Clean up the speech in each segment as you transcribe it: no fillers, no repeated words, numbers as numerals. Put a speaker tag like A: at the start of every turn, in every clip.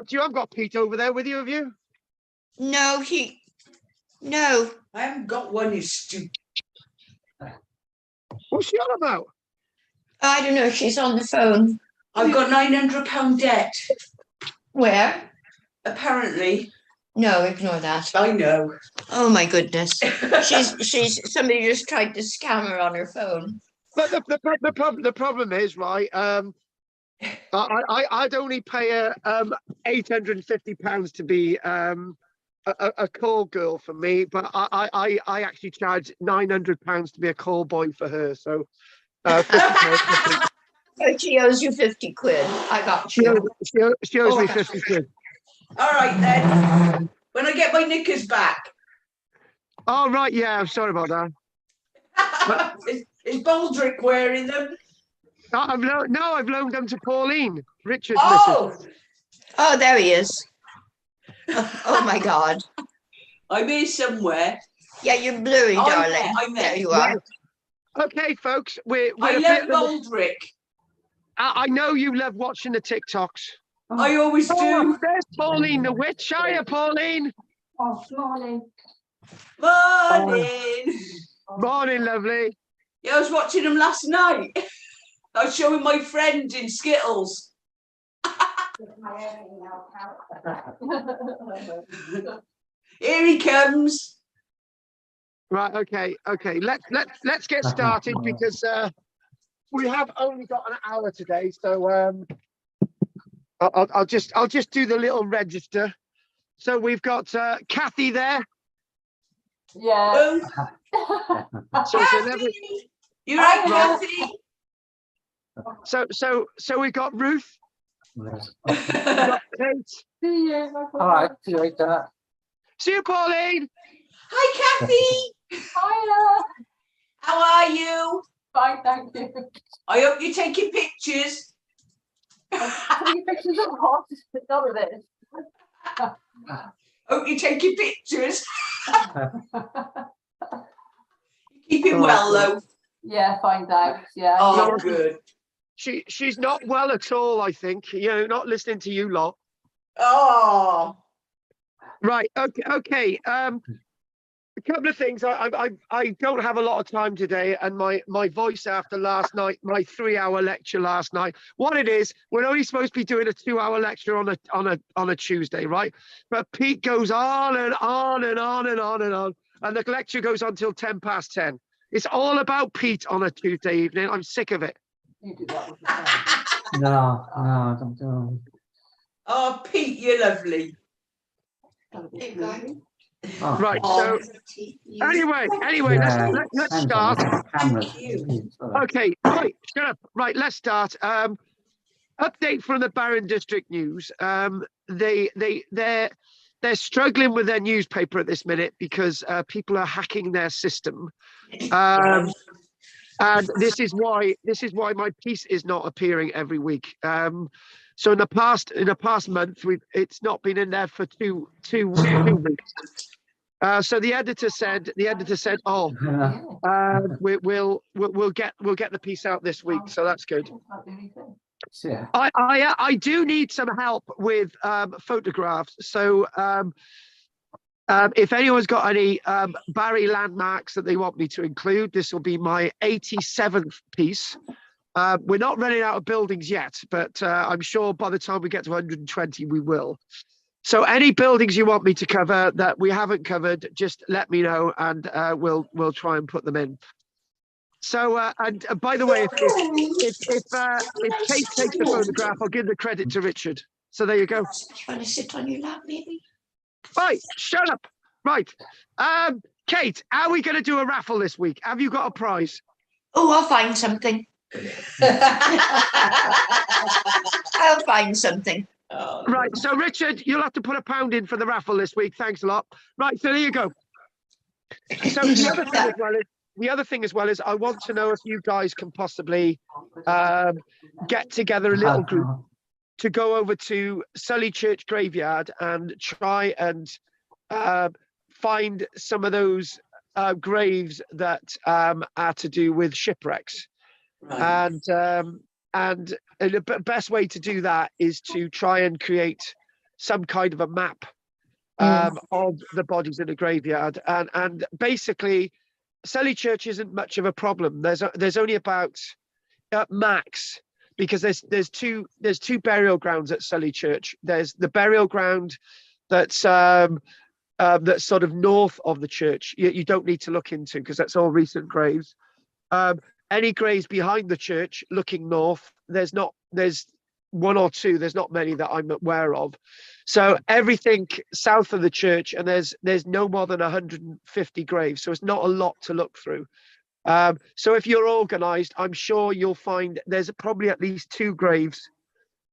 A: you have got Pete over there with you, have you?
B: No, no.
C: I haven't got one, you stupid.
A: What's she on about?
B: I don't know. She's on the phone.
C: I've got £900 debt.
B: Where?
C: Apparently.
B: No, ignore that.
C: I know.
B: Oh my goodness. She's somebody just tried to scam her on her phone.
A: But the problem is, right, I'd only pay her £850 to be a call girl for me, but I actually charge £900 to be a call boy for her. So 50.
B: So she owes you 50 quid. I got you.
A: She owes me 50 quid.
C: All right then. When I get my knickers back.
A: Oh right, yeah. I'm sorry about that.
C: Is Baldrick wearing them?
A: I've loaned them to Pauline, Richard's
C: Oh!
B: Oh, there he is. Oh my God.
C: I'm here somewhere.
B: Yeah, you're blurry, darling.
C: I'm there.
B: There you are.
A: Right. Okay, folks.
C: I love Baldrick.
A: I know you love watching the TikToks.
C: I always do.
A: There's Pauline the witch. Hiya, Pauline.
D: Oh, morning.
C: Morning.
A: Morning, lovely.
C: Yeah, I was watching them last night. I was showing my friend in Skittles. Here he comes.
A: Right. Okay. Let's get started because we have only got an hour today. So I'll just do the little register. So we've got Kathy there.
D: Yeah.
C: Kathy. You're right, Kathy.
A: So we've got Ruth. We've got Kate.
D: See you.
E: All right, see you later.
A: See you, Pauline.
C: Hi, Kathy.
D: Hiya.
C: How are you?
D: Fine, thank you.
C: I hope you're taking pictures.
D: Taking pictures of what? None of this.
C: Hope you're taking pictures. Keep it well, though.
D: Yeah, fine, thanks. Yeah.
C: Oh, good.
A: She's not well at all, I think. You know, not listening to you lot.
C: Oh.
A: Right. Okay. A couple of things. I don't have a lot of time today, and my voice after last night, my 3-hour lecture last night. What it is, we're only supposed to be doing a 2-hour lecture on a Tuesday, right? But Pete goes on and on and on and on and on, and the lecture goes on till 10:10. It's all about Pete on a Tuesday evening. I'm sick of it.
D: You do that with your
E: No, don't do it.
C: Oh, Pete, you're lovely.
E: Oh,
A: Right. So anyway,
E: yeah,
A: let's start.
C: Thank you.
A: Okay. Right. Shut up. Right. Let's start. Update from the Barron District News. They're struggling with their newspaper at this minute because people are hacking their system. And this is why my piece is not appearing every week. So in the past month, it's not been in there for two weeks. So the editor said, oh, we'll get the piece out this week. So that's good.
E: Yeah.
A: I do need some help with photographs. So if anyone's got any Barry landmarks that they want me to include, this will be my 87th piece. We're not running out of buildings yet, but I'm sure by the time we get to 120, we will. So any buildings you want me to cover that we haven't covered, just let me know, and we'll try and put them in. So and by the way, if Kate takes the photograph, I'll give the credit to Richard. So there you go.
B: Want to sit on your lap, maybe?
A: Right, shut up. Right, Kate, how are we going to do a raffle this week? Have you got a prize?
B: Oh, I'll find something. I'll find something.
C: Oh,
A: Right, so Richard, you'll have to put £1 in for the raffle this week. Thanks a lot. Right, so there you go. So the other thing as well is I want to know if you guys can possibly get together a little group to go over to Sully Church Graveyard and try and find some of those graves that are to do with shipwrecks.
C: right.
A: And the best way to do that is to try and create some kind of a map of the bodies in the graveyard, and basically Selly Church isn't much of a problem. There's only about max, because there's two burial grounds at Selly Church. There's the burial ground that's sort of north of the church. You don't need to look into, because that's all recent graves. Any graves behind the church looking north, there's one or two, there's not many that I'm aware of. So everything south of the church, and there's no more than 150 graves, so it's not a lot to look through. So if you're organized, I'm sure you'll find there's probably at least 2 graves.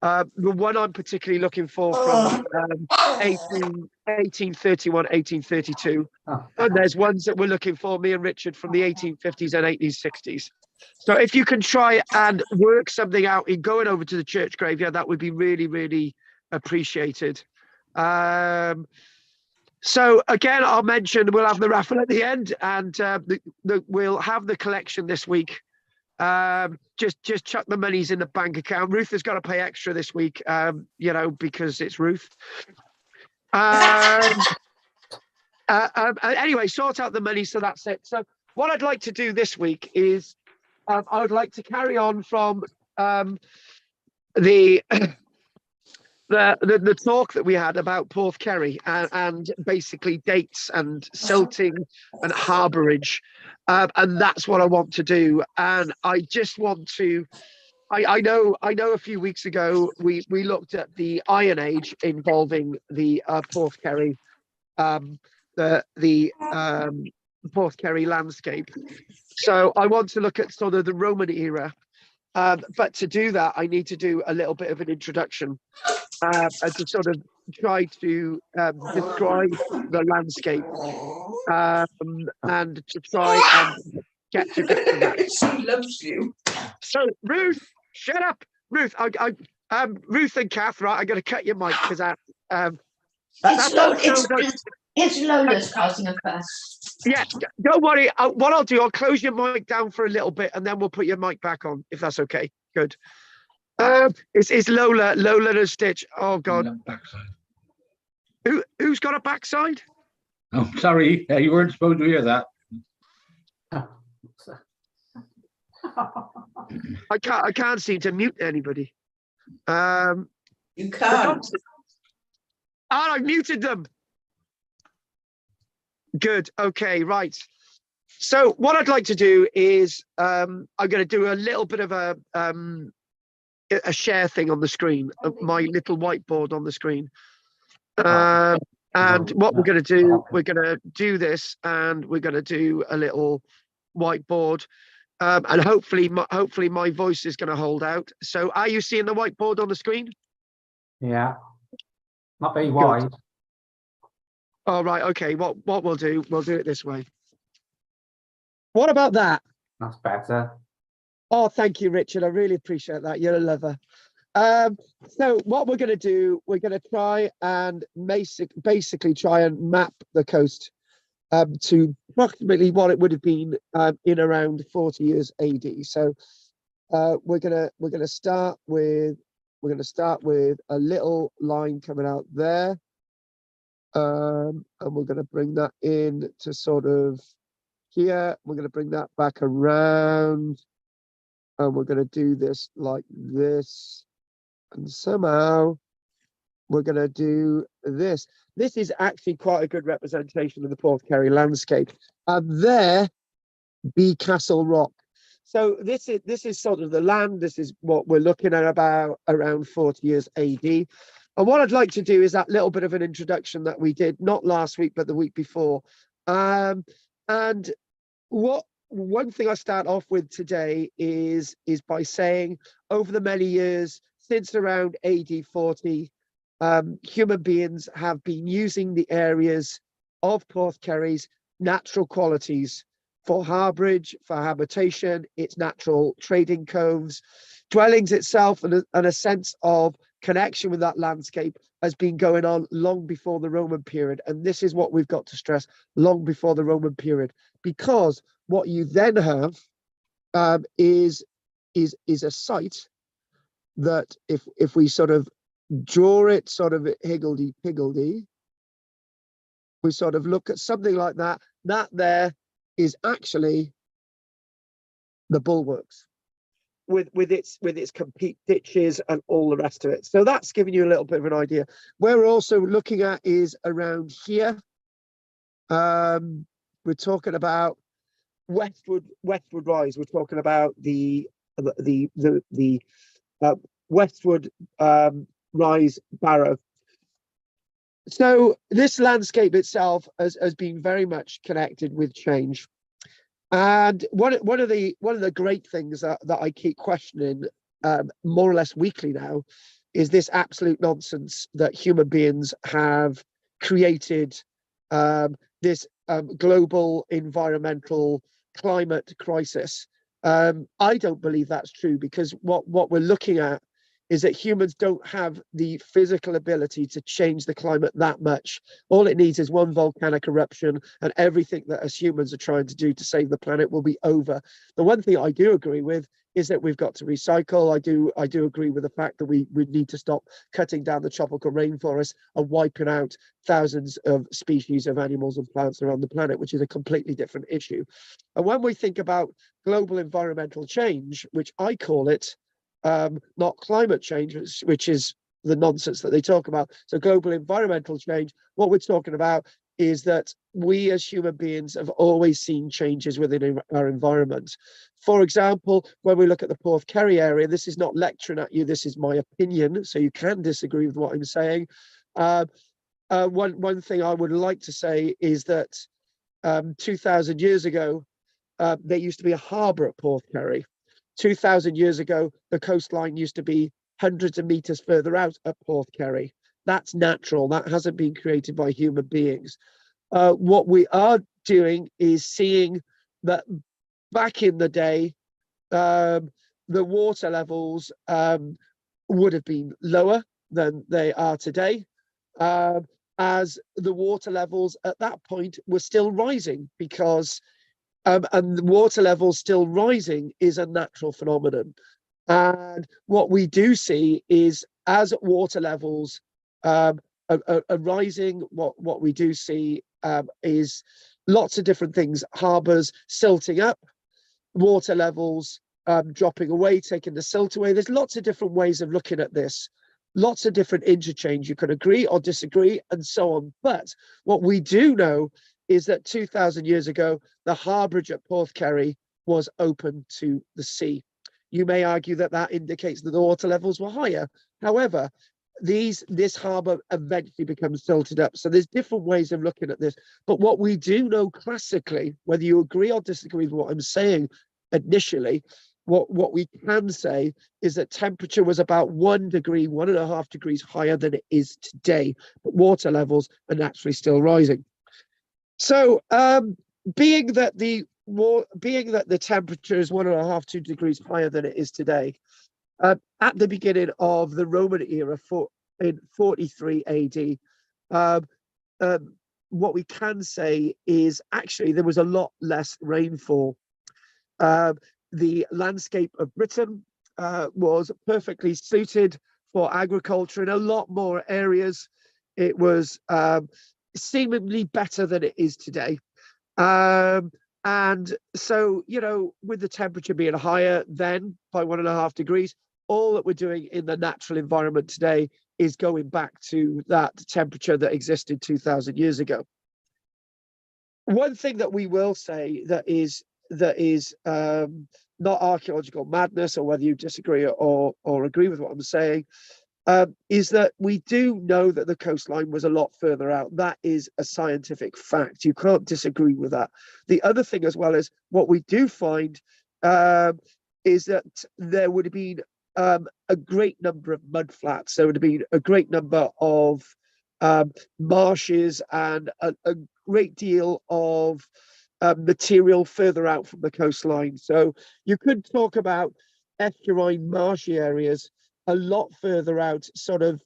A: The one I'm particularly looking for from 1831, 1832. And there's ones that we're looking for, me and Richard, from the 1850s and 1860s. So if you can try and work something out in going over to the church graveyard, that would be really, really appreciated. So again, I'll mention we'll have the raffle at the end, and we'll have the collection this week. Just chuck the monies in the bank account. Ruth has got to pay extra this week, because it's Ruth. Anyway, sort out the money, so that's it. So what I'd like to do this week is I would like to carry on from the talk that we had about Porthkerry and basically dates and silting and harbourage, and that's what I want to do. And I just want to. I know a few weeks ago we looked at the Iron Age involving the Porthkerry, the Porthkerry landscape. So I want to look at sort of the Roman era, but to do that I need to do a little bit of an introduction, and to sort of try to describe the landscape, and to try and get to grips with that.
C: She loves you.
A: So Ruth, shut up, Ruth. Ruth and Kath, right? I'm going to cut your mic because
B: It's Lola's causing a fuss.
A: Yeah, don't worry. What I'll do, I'll close your mic down for a little bit, and then we'll put your mic back on, if that's okay. Good. It's Lola and Stitch. Oh God.
F: Backside.
A: Who's got a backside?
F: Oh, sorry. You weren't supposed to hear that.
A: I can't seem to mute anybody.
C: You can't.
A: I muted them. Good. Okay. Right. So what I'd like to do is I'm going to do a little bit of a share thing on the screen, my little whiteboard on the screen. And what we're going to do this, and we're going to do a little whiteboard, and hopefully my voice is going to hold out. So are you seeing the whiteboard on the screen?
E: Yeah. Not very wide.
A: All right. Okay. What we'll do it this way. What about that?
E: That's better.
A: Oh, thank you, Richard. I really appreciate that. You're a lover. So what we're going to do, we're going to try and basically try and map the coast to approximately what it would have been in around 40 years AD. So we're gonna start with a little line coming out there, and we're going to bring that in to sort of here. We're going to bring that back around, and we're going to do this like this, and somehow we're going to do this. This is actually quite a good representation of the Porthkerry landscape. And there be Castle Rock. So this is sort of the land. This is what we're looking at about around 40 years AD. And what I'd like to do is that little bit of an introduction that we did, not last week, but the week before. And one thing I start off with today is by saying, over the many years since around AD 40, human beings have been using the areas of Porthkerry's natural qualities for harbourage, for habitation, its natural trading coves, dwellings itself, and a sense of connection with that landscape has been going on long before the Roman period. And this is what we've got to stress, long before the Roman period, because what you then have is a site that if we sort of draw it sort of higgledy-piggledy, we sort of look at something like that. That there is actually the bulwarks with its complete ditches and all the rest of it. So that's giving you a little bit of an idea. Where we're also looking at is around here. We're talking about westward rise. We're talking about the westward rise barrow. So this landscape itself has been very much connected with change. And one of the great things that I keep questioning more or less weekly now is this absolute nonsense that human beings have created this global environmental climate crisis. I don't believe that's true, because what we're looking at is that humans don't have the physical ability to change the climate that much. All it needs is one volcanic eruption, and everything that us humans are trying to do to save the planet will be over. The one thing I do agree with is that we've got to recycle. I do agree with the fact that we need to stop cutting down the tropical rainforest and wiping out thousands of species of animals and plants around the planet, which is a completely different issue. And when we think about global environmental change, which I call it, not climate change, which is the nonsense that they talk about. So global environmental change, what we're talking about is that we as human beings have always seen changes within our environment. For example, when we look at the Porthkerry area, this is not lecturing at you, this is my opinion, so you can disagree with what I'm saying. One thing I would like to say is that 2,000 years ago, there used to be a harbour at Porthkerry. 2,000 years ago, the coastline used to be hundreds of meters further out at Porthkerry. That's natural. That hasn't been created by human beings. What we are doing is seeing that back in the day, the water levels would have been lower than they are today, as the water levels at that point were still rising, because and the water levels still rising is a natural phenomenon. And what we do see is, as water levels are rising, what we do see is lots of different things: harbors silting up, water levels dropping away, taking the silt away. There's lots of different ways of looking at this, lots of different interchange. You can agree or disagree and so on. But what we do know is that 2,000 years ago, the harbourage at Porthkerry was open to the sea. You may argue that that indicates that the water levels were higher. However, this harbour eventually becomes silted up. So there's different ways of looking at this. But what we do know classically, whether you agree or disagree with what I'm saying initially, what we can say is that temperature was about 1 degree, 1.5 degrees higher than it is today. But water levels are naturally still rising. So being that the temperature is 1.5 to 2 degrees higher than it is today, at the beginning of the Roman era, in 43 AD, what we can say is actually there was a lot less rainfall. The landscape of Britain was perfectly suited for agriculture in a lot more areas. It was seemingly better than it is today. And so, you know, with the temperature being higher then by 1.5 degrees, all that we're doing in the natural environment today is going back to that temperature that existed 2,000 years ago. One thing that we will say that is not archaeological madness, or whether you disagree or agree with what I'm saying, is that we do know that the coastline was a lot further out. That is a scientific fact. You can't disagree with that. The other thing as well is what we do find is that there would have been a great number of mudflats. There would have been a great number of marshes and a great deal of material further out from the coastline. So you could talk about estuarine marshy areas a lot further out, sort of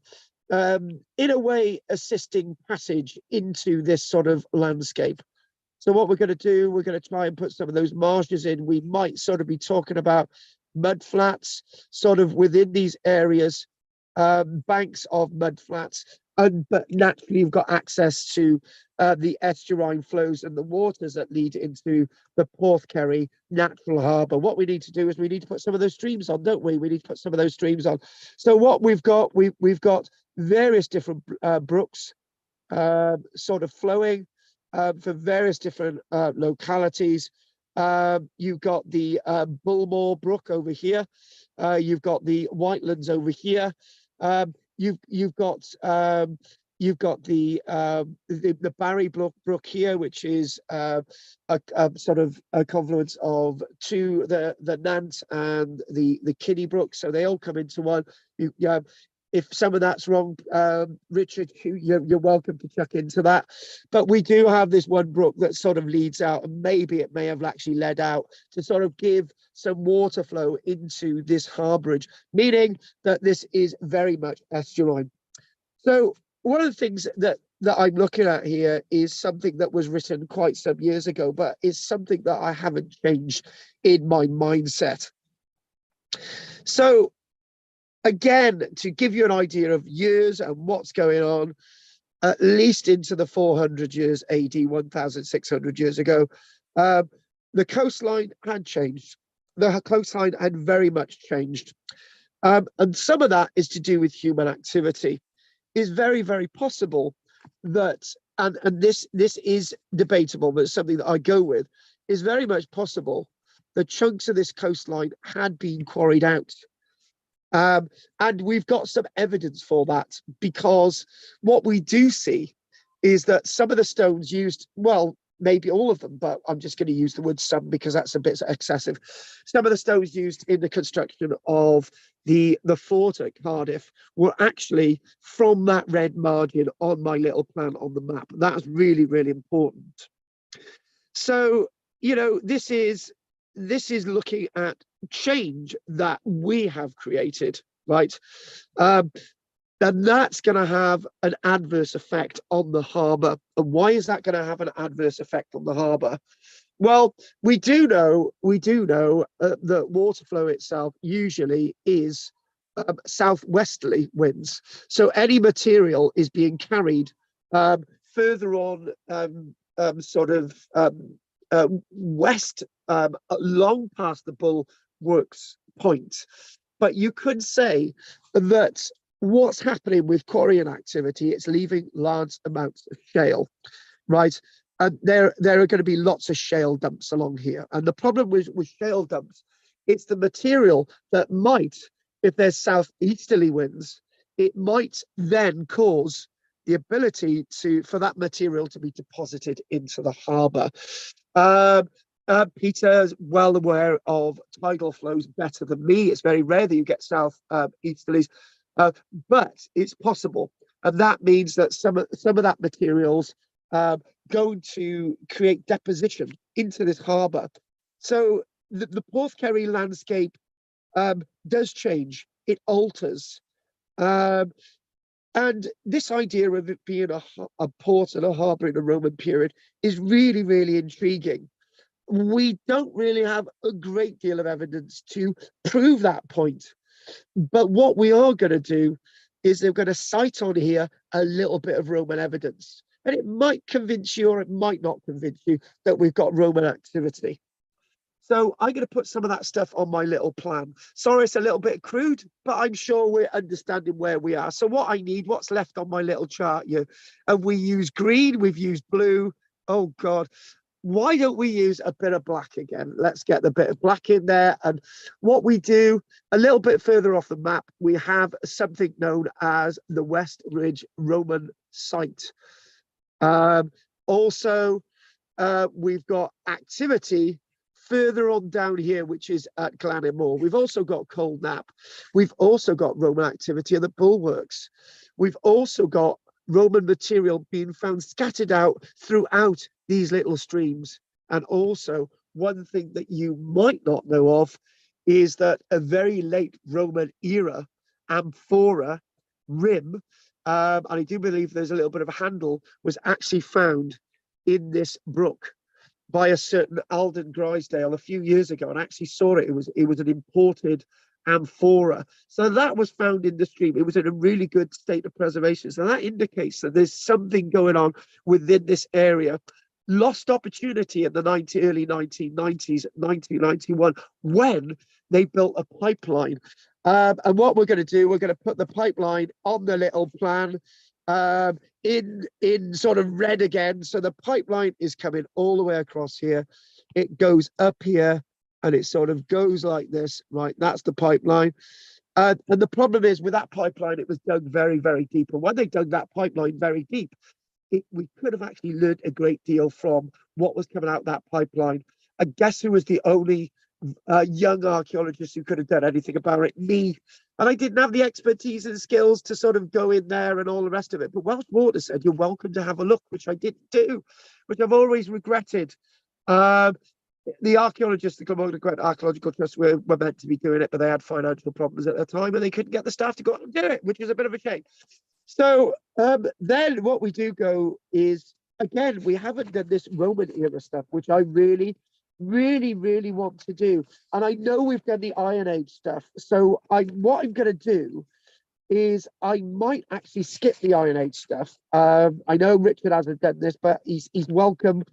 A: in a way assisting passage into this sort of landscape. So what we're going to do, we're going to try and put some of those marshes in. We might sort of be talking about mud flats sort of within these areas banks of mud flats, but naturally you've got access to the estuarine flows and the waters that lead into the Porthkerry natural harbour. What we need to do is we need to put some of those streams on, don't we? We need to put some of those streams on. So what we've got, we've got various different brooks sort of flowing for various different localities. You've got the Bullmore Brook over here. You've got the Whitelands over here. You've got the Barry Brook here, which is a sort of a confluence of the Nant and the Kinney Brook. So they all come into one. If some of that's wrong, Richard, you're welcome to chuck into that. But we do have this one brook that sort of leads out, and maybe it may have actually led out to sort of give some water flow into this harbourage, meaning that this is very much estuarine. So one of the things that I'm looking at here is something that was written quite some years ago, but is something that I haven't changed in my mindset. So again, to give you an idea of years and what's going on, at least into the 400 years AD, 1,600 years ago, the coastline had changed. The coastline had very much changed. And some of that is to do with human activity. It's very, very possible that, and this is debatable, but it's something that I go with, is very much possible that chunks of this coastline had been quarried out. And we've got some evidence for that, because what we do see is that some of the stones used, well, maybe all of them, but I'm just going to use the word some because that's a bit excessive. Some of the stones used in the construction of the fort at Cardiff were actually from that red margin on my little plan on the map. That's really, really important. So, you know, this is looking at change that we have created, right? And that's going to have an adverse effect on the harbour. And why is that going to have an adverse effect on the harbour? Well, we do know that water flow itself usually is southwesterly winds. So any material is being carried further on, west, long past the Bulwarks Point. But you could say that what's happening with quarrying activity, it's leaving large amounts of shale, right? And there are going to be lots of shale dumps along here. And the problem with shale dumps, it's the material that might, if there's southeasterly winds, it might then cause the ability for that material to be deposited into the harbour. Peter's well aware of tidal flows better than me. It's very rare that you get southeasterlies. But it's possible, and that means that some of that material's going to create deposition into this harbour. So the Porthkerry landscape does change; it alters, and this idea of it being a port and a harbour in the Roman period is really, really intriguing. We don't really have a great deal of evidence to prove that point. But what we are going to do is they're going to cite on here a little bit of Roman evidence. And it might convince you, or it might not convince you, that we've got Roman activity. So I'm going to put some of that stuff on my little plan. Sorry, it's a little bit crude, but I'm sure we're understanding where we are. So what I need, what's left on my little chart here, and we use green, we've used blue. Oh, God. Why don't we use a bit of black again? Let's get the bit of black in there. And what we do, a little bit further off the map, we have something known as the West Ridge Roman site. Also, we've got activity further on down here, which is at Glanimore. We've also got Cold Nap. We've also got Roman activity at the Bulwarks. We've also got Roman material being found scattered out throughout these little streams. And also, one thing that you might not know of is that a very late Roman era amphora rim, and I do believe there's a little bit of a handle, was actually found in this brook by a certain Alden Grisdale a few years ago, and I actually saw it. It was an imported amphora. So that was found in the stream. It was in a really good state of preservation. So that indicates that there's something going on within this area. Lost opportunity in the early 1990s, 1991, when they built a pipeline. And what we're going to do, we're going to put the pipeline on the little plan in sort of red again. So the pipeline is coming all the way across here. It goes up here and it sort of goes like this, right? That's the pipeline. And the problem is with that pipeline, it was dug very, very deep. And when they dug that pipeline very deep, we could have actually learned a great deal from what was coming out that pipeline. And guess who was the only young archaeologist who could have done anything about it? Me. And I didn't have the expertise and skills to sort of go in there and all the rest of it. But Welsh Water said, you're welcome to have a look, which I didn't do, which I've always regretted. The archaeologists, the Glamorgan Archaeological Trust, were meant to be doing it, but they had financial problems at the time and they couldn't get the staff to go out and do it, which is a bit of a shame. So then what we do go is, again, we haven't done this Roman era stuff, which I really, really, really want to do. And I know we've done the Iron Age stuff. So what I'm going to do is I might actually skip the Iron Age stuff. I know Richard hasn't done this, but he's welcome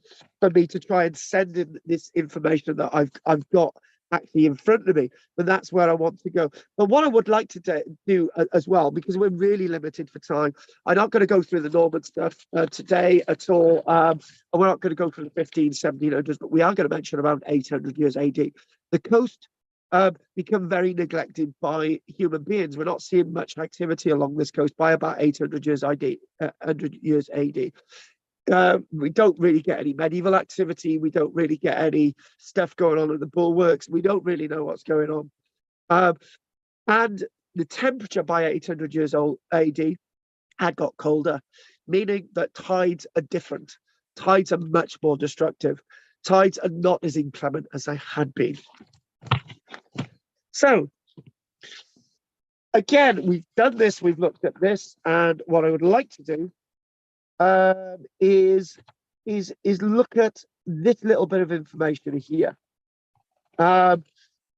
A: for me to try and send him this information that I've got actually in front of me, and that's where I want to go. But what I would like to do as well, because we're really limited for time, I'm not going to go through the Norman stuff today at all. And we're not going to go through the 1700s, but we are going to mention around 800 years AD. The coast become very neglected by human beings. We're not seeing much activity along this coast by about 800 years AD. 100 years AD. We don't really get any medieval activity. We don't really get any stuff going on at the bulwarks. We don't really know what's going on. And the temperature by 800 years old AD had got colder, meaning that tides are different. Tides are much more destructive. Tides are not as inclement as they had been. So, again, we've done this, we've looked at this, and what I would like to do is look at this little bit of information here, and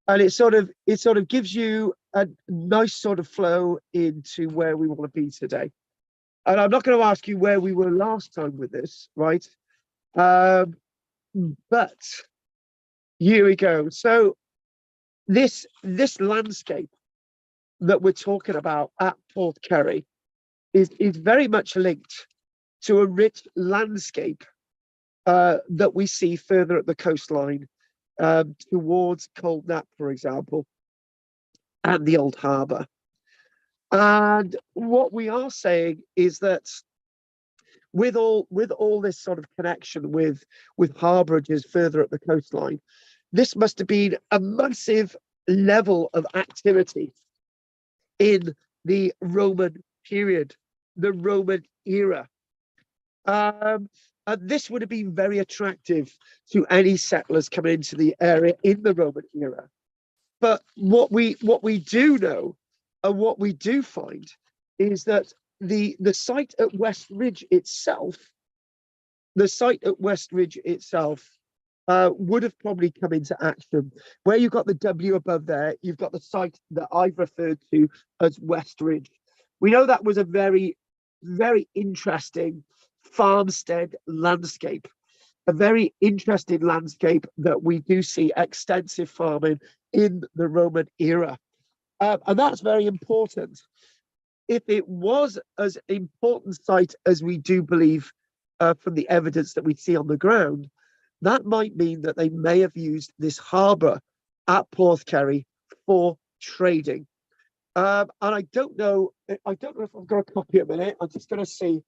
A: it sort of gives you a nice sort of flow into where we want to be today. And I'm not going to ask you where we were last time with this, right? But here we go. So this landscape that we're talking about at Porthkerry is very much linked to a rich landscape that we see further at the coastline towards Coldnap, for example, and the Old Harbour. And what we are saying is that with all this sort of connection with harbourages further at the coastline, this must have been a massive level of activity in the Roman period, the Roman era. And this would have been very attractive to any settlers coming into the area in the Roman era. But what we do know and what we do find is that the site at West Ridge itself, would have probably come into action. Where you've got the W above there, you've got the site that I've referred to as West Ridge. We know that was a very, very interesting farmstead landscape, a very interesting landscape that we do see extensive farming in the Roman era. And that's very important. If it was as important site as we do believe from the evidence that we see on the ground, that might mean that they may have used this harbour at Porthkerry for trading. And I don't know if I've got a copy of it. I'm just going to see.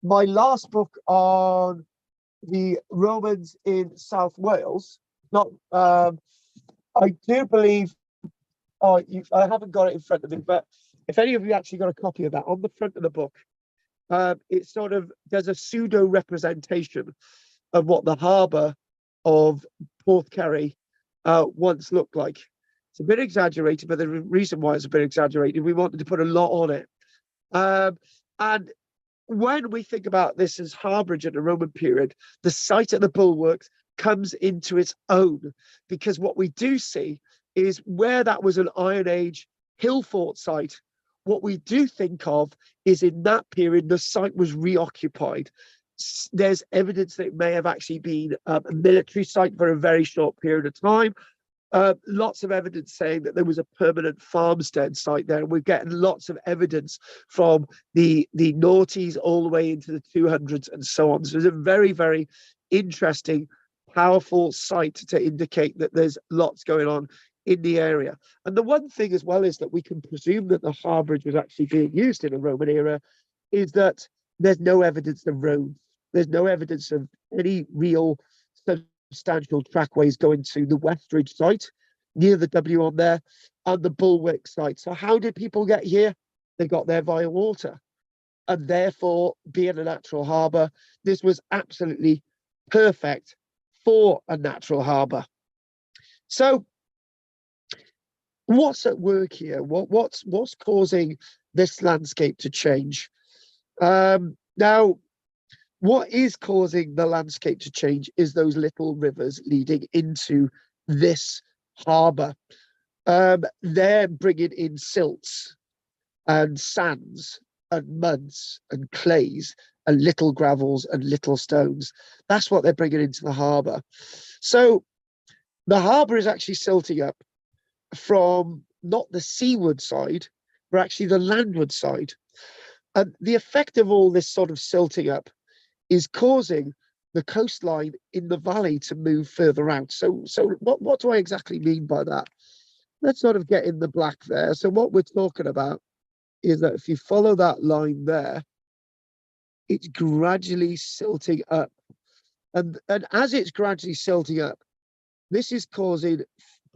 A: My last book on the Romans in South Wales, I do believe, I haven't got it in front of me, but if any of you actually got a copy of that, on the front of the book, it sort of, there's a pseudo representation of what the harbour of Porthkerry once looked like. It's a bit exaggerated, but the reason why it's a bit exaggerated, we wanted to put a lot on it. And when we think about this as harbourage in the Roman period, the site of the bulwarks comes into its own, because what we do see is where that was an Iron Age hill fort site. What we do think of is in that period, the site was reoccupied. There's evidence that it may have actually been a military site for a very short period of time. Lots of evidence saying that there was a permanent farmstead site there. And we're getting lots of evidence from the noughties all the way into the 200s and so on. So it's a very, very interesting, powerful site to indicate that there's lots going on in the area. And the one thing as well is that we can presume that the harbourage was actually being used in a Roman era is that there's no evidence of roads. There's no evidence of any real substantial trackways going to the Westridge site near the W on there and the Bulwick site. So how did people get here? They got there via water. And therefore, being a natural harbour, this was absolutely perfect for a natural harbour. So what's at work here? What's causing this landscape to change? Now, what is causing the landscape to change is those little rivers leading into this harbour. They're bringing in silts and sands and muds and clays and little gravels and little stones. That's what they're bringing into the harbour. So the harbour is actually silting up from not the seaward side, but actually the landward side. And the effect of all this sort of silting up is causing the coastline in the valley to move further out. So what do I exactly mean by that? Let's sort of get in the black there. So what we're talking about is that if you follow that line there, it's gradually silting up. And as it's gradually silting up, this is causing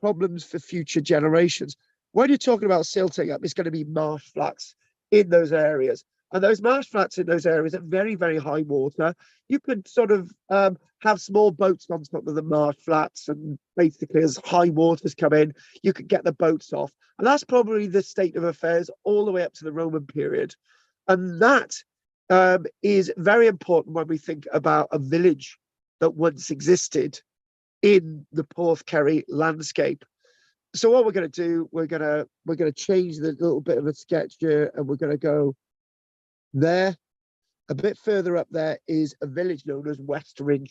A: problems for future generations. When you're talking about silting up, it's going to be marsh flats in those areas. And those marsh flats in those areas at very, very high water, you could sort of have small boats on top of the marsh flats. And basically, as high waters come in, you could get the boats off. And that's probably the state of affairs all the way up to the Roman period. And that is very important when we think about a village that once existed in the Porthkerry landscape. So what we're going to do, we're going to change the little bit of a sketch here, and we're going to go there. A bit further up there is a village known as Westridge,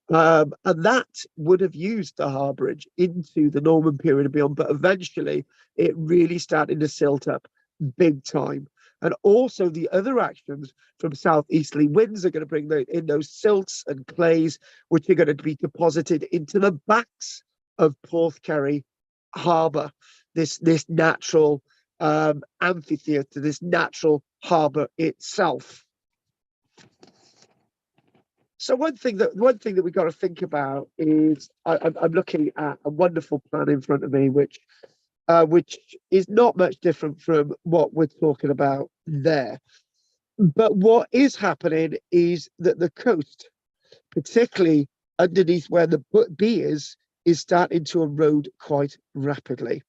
A: and that would have used the harbourage into the Norman period and beyond, but eventually it really started to silt up big time. And also the other actions from southeasterly winds are going to bring in those silts and clays, which are going to be deposited into the backs of Porthkerry harbour, this natural amphitheatre, this natural harbour itself. So one thing that we've got to think about is I'm looking at a wonderful plan in front of me, which is not much different from what we're talking about there. But what is happening is that the coast, particularly underneath where the B is starting to erode quite rapidly.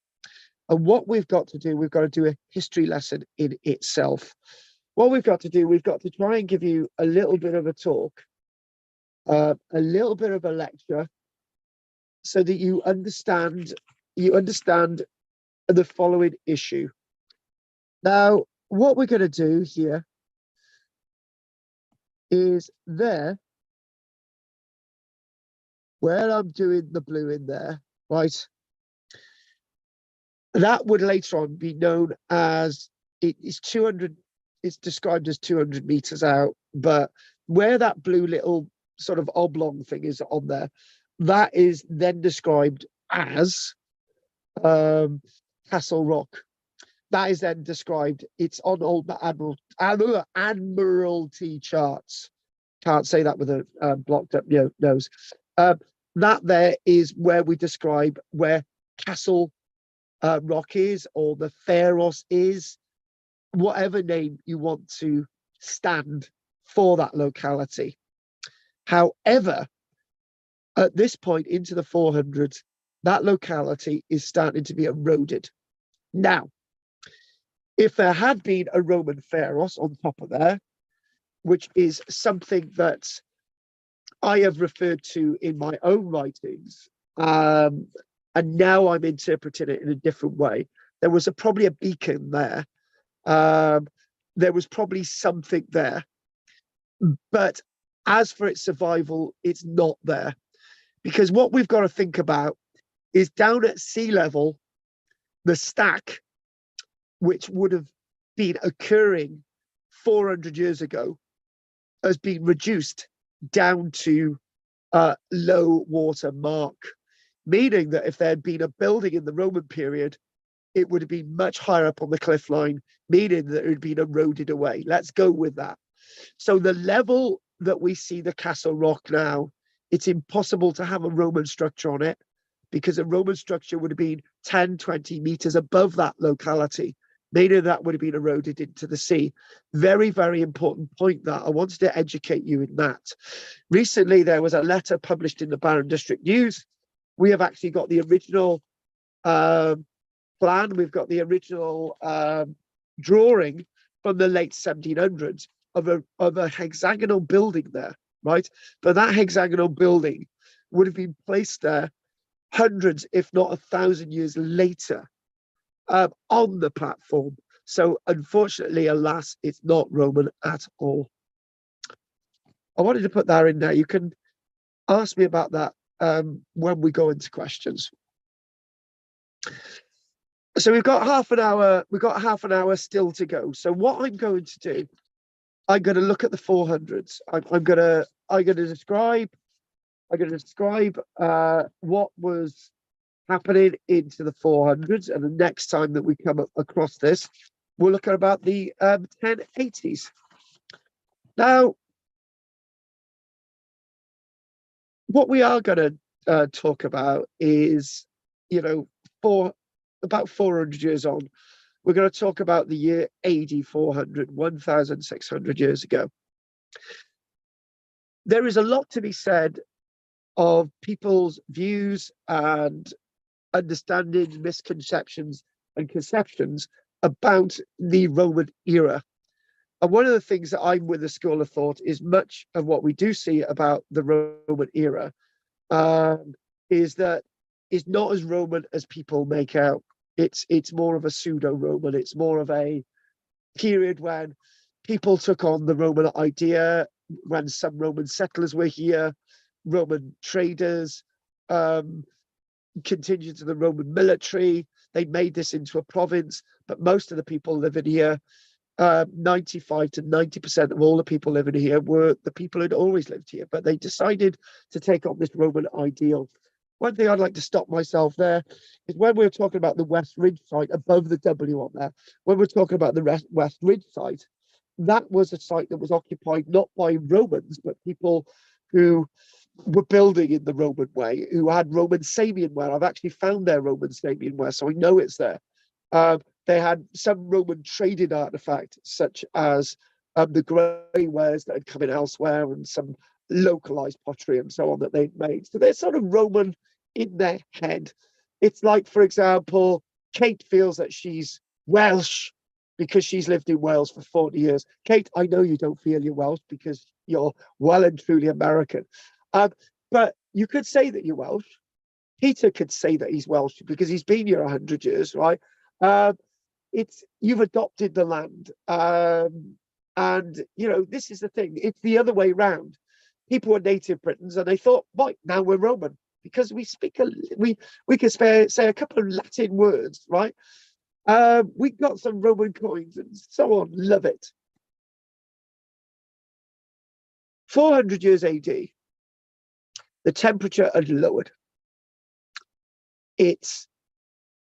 A: And what we've got to do, we've got to do a history lesson in itself. What we've got to do, we've got to try and give you a little bit of a talk, a little bit of a lecture, so that you understand the following issue. Now, what we're going to do here is there, where I'm doing the blue in there, right? That would later on be known as, it's 200, it's described as 200 meters out, but where that blue little sort of oblong thing is on there, that is then described as Castle Rock. That is then described, it's on old Admiralty charts. Can't say that with a blocked up nose. That there is where we describe where Castle Rock is, or the Pharos is, whatever name you want to stand for that locality. However, at this point into the 400s, that locality is starting to be eroded. Now, if there had been a Roman Pharos on top of there, which is something that I have referred to in my own writings and now I'm interpreting it in a different way. There was probably a beacon there. There was probably something there. But as for its survival, it's not there. Because what we've got to think about is down at sea level, the stack, which would have been occurring 400 years ago, has been reduced down to low water mark, meaning that if there had been a building in the Roman period, it would have been much higher up on the cliff line, meaning that it had been eroded away. Let's go with that. So the level that we see the Castle Rock now, it's impossible to have a Roman structure on it, because a Roman structure would have been 10, 20 meters above that locality, meaning that would have been eroded into the sea. Very, very important point that I wanted to educate you in that. Recently, there was a letter published in the Barron District News. We have actually got the original plan. We've got the original drawing from the late 1700s of a hexagonal building there, right? But that hexagonal building would have been placed there hundreds, if not 1,000 years later, on the platform. So unfortunately, alas, it's not Roman at all. I wanted to put that in there. You can ask me about that when we go into questions. So we've got half an hour. We've got half an hour still to go. So what I'm going to do, I'm going to look at the 400s. I'm going to describe what was happening into the 400s, and the next time that we come across this, we'll look at about the 1080s. Now, what we are going to talk about is, you know, about 400 years on, we're going to talk about the year AD 400, 1,600 years ago. There is a lot to be said of people's views and understandings, misconceptions, and conceptions about the Roman era. And one of the things that I'm with the school of thought is much of what we do see about the Roman era is that it's not as Roman as people make out. It's more of a pseudo-Roman. It's more of a period when people took on the Roman idea, when some Roman settlers were here, Roman traders, contingents of the Roman military. They made this into a province, but most of the people living here, 95 to 90% of all the people living here were the people who'd always lived here, but they decided to take on this Roman ideal. One thing I'd like to stop myself there is when we're talking about the West Ridge site above the W on there, when we're talking about the West Ridge site, that was a site that was occupied not by Romans, but people who were building in the Roman way, who had Roman Samian ware. I've actually found their Roman Samian ware, so I know it's there. They had some Roman traded artifact, such as the grey wares that had come in elsewhere, and some localized pottery and so on that they'd made. So they're sort of Roman in their head. It's like, for example, Kate feels that she's Welsh because she's lived in Wales for 40 years. Kate, I know you don't feel you're Welsh because you're well and truly American. But you could say that you're Welsh. Peter could say that he's Welsh because he's been here 100 years, right? You've adopted the land. And, you know, this is the thing. It's the other way round. People were native Britons and they thought, right, now we're Roman because we speak, we can say a couple of Latin words, right? We got some Roman coins and so on. Love it. 400 years AD, the temperature had lowered. It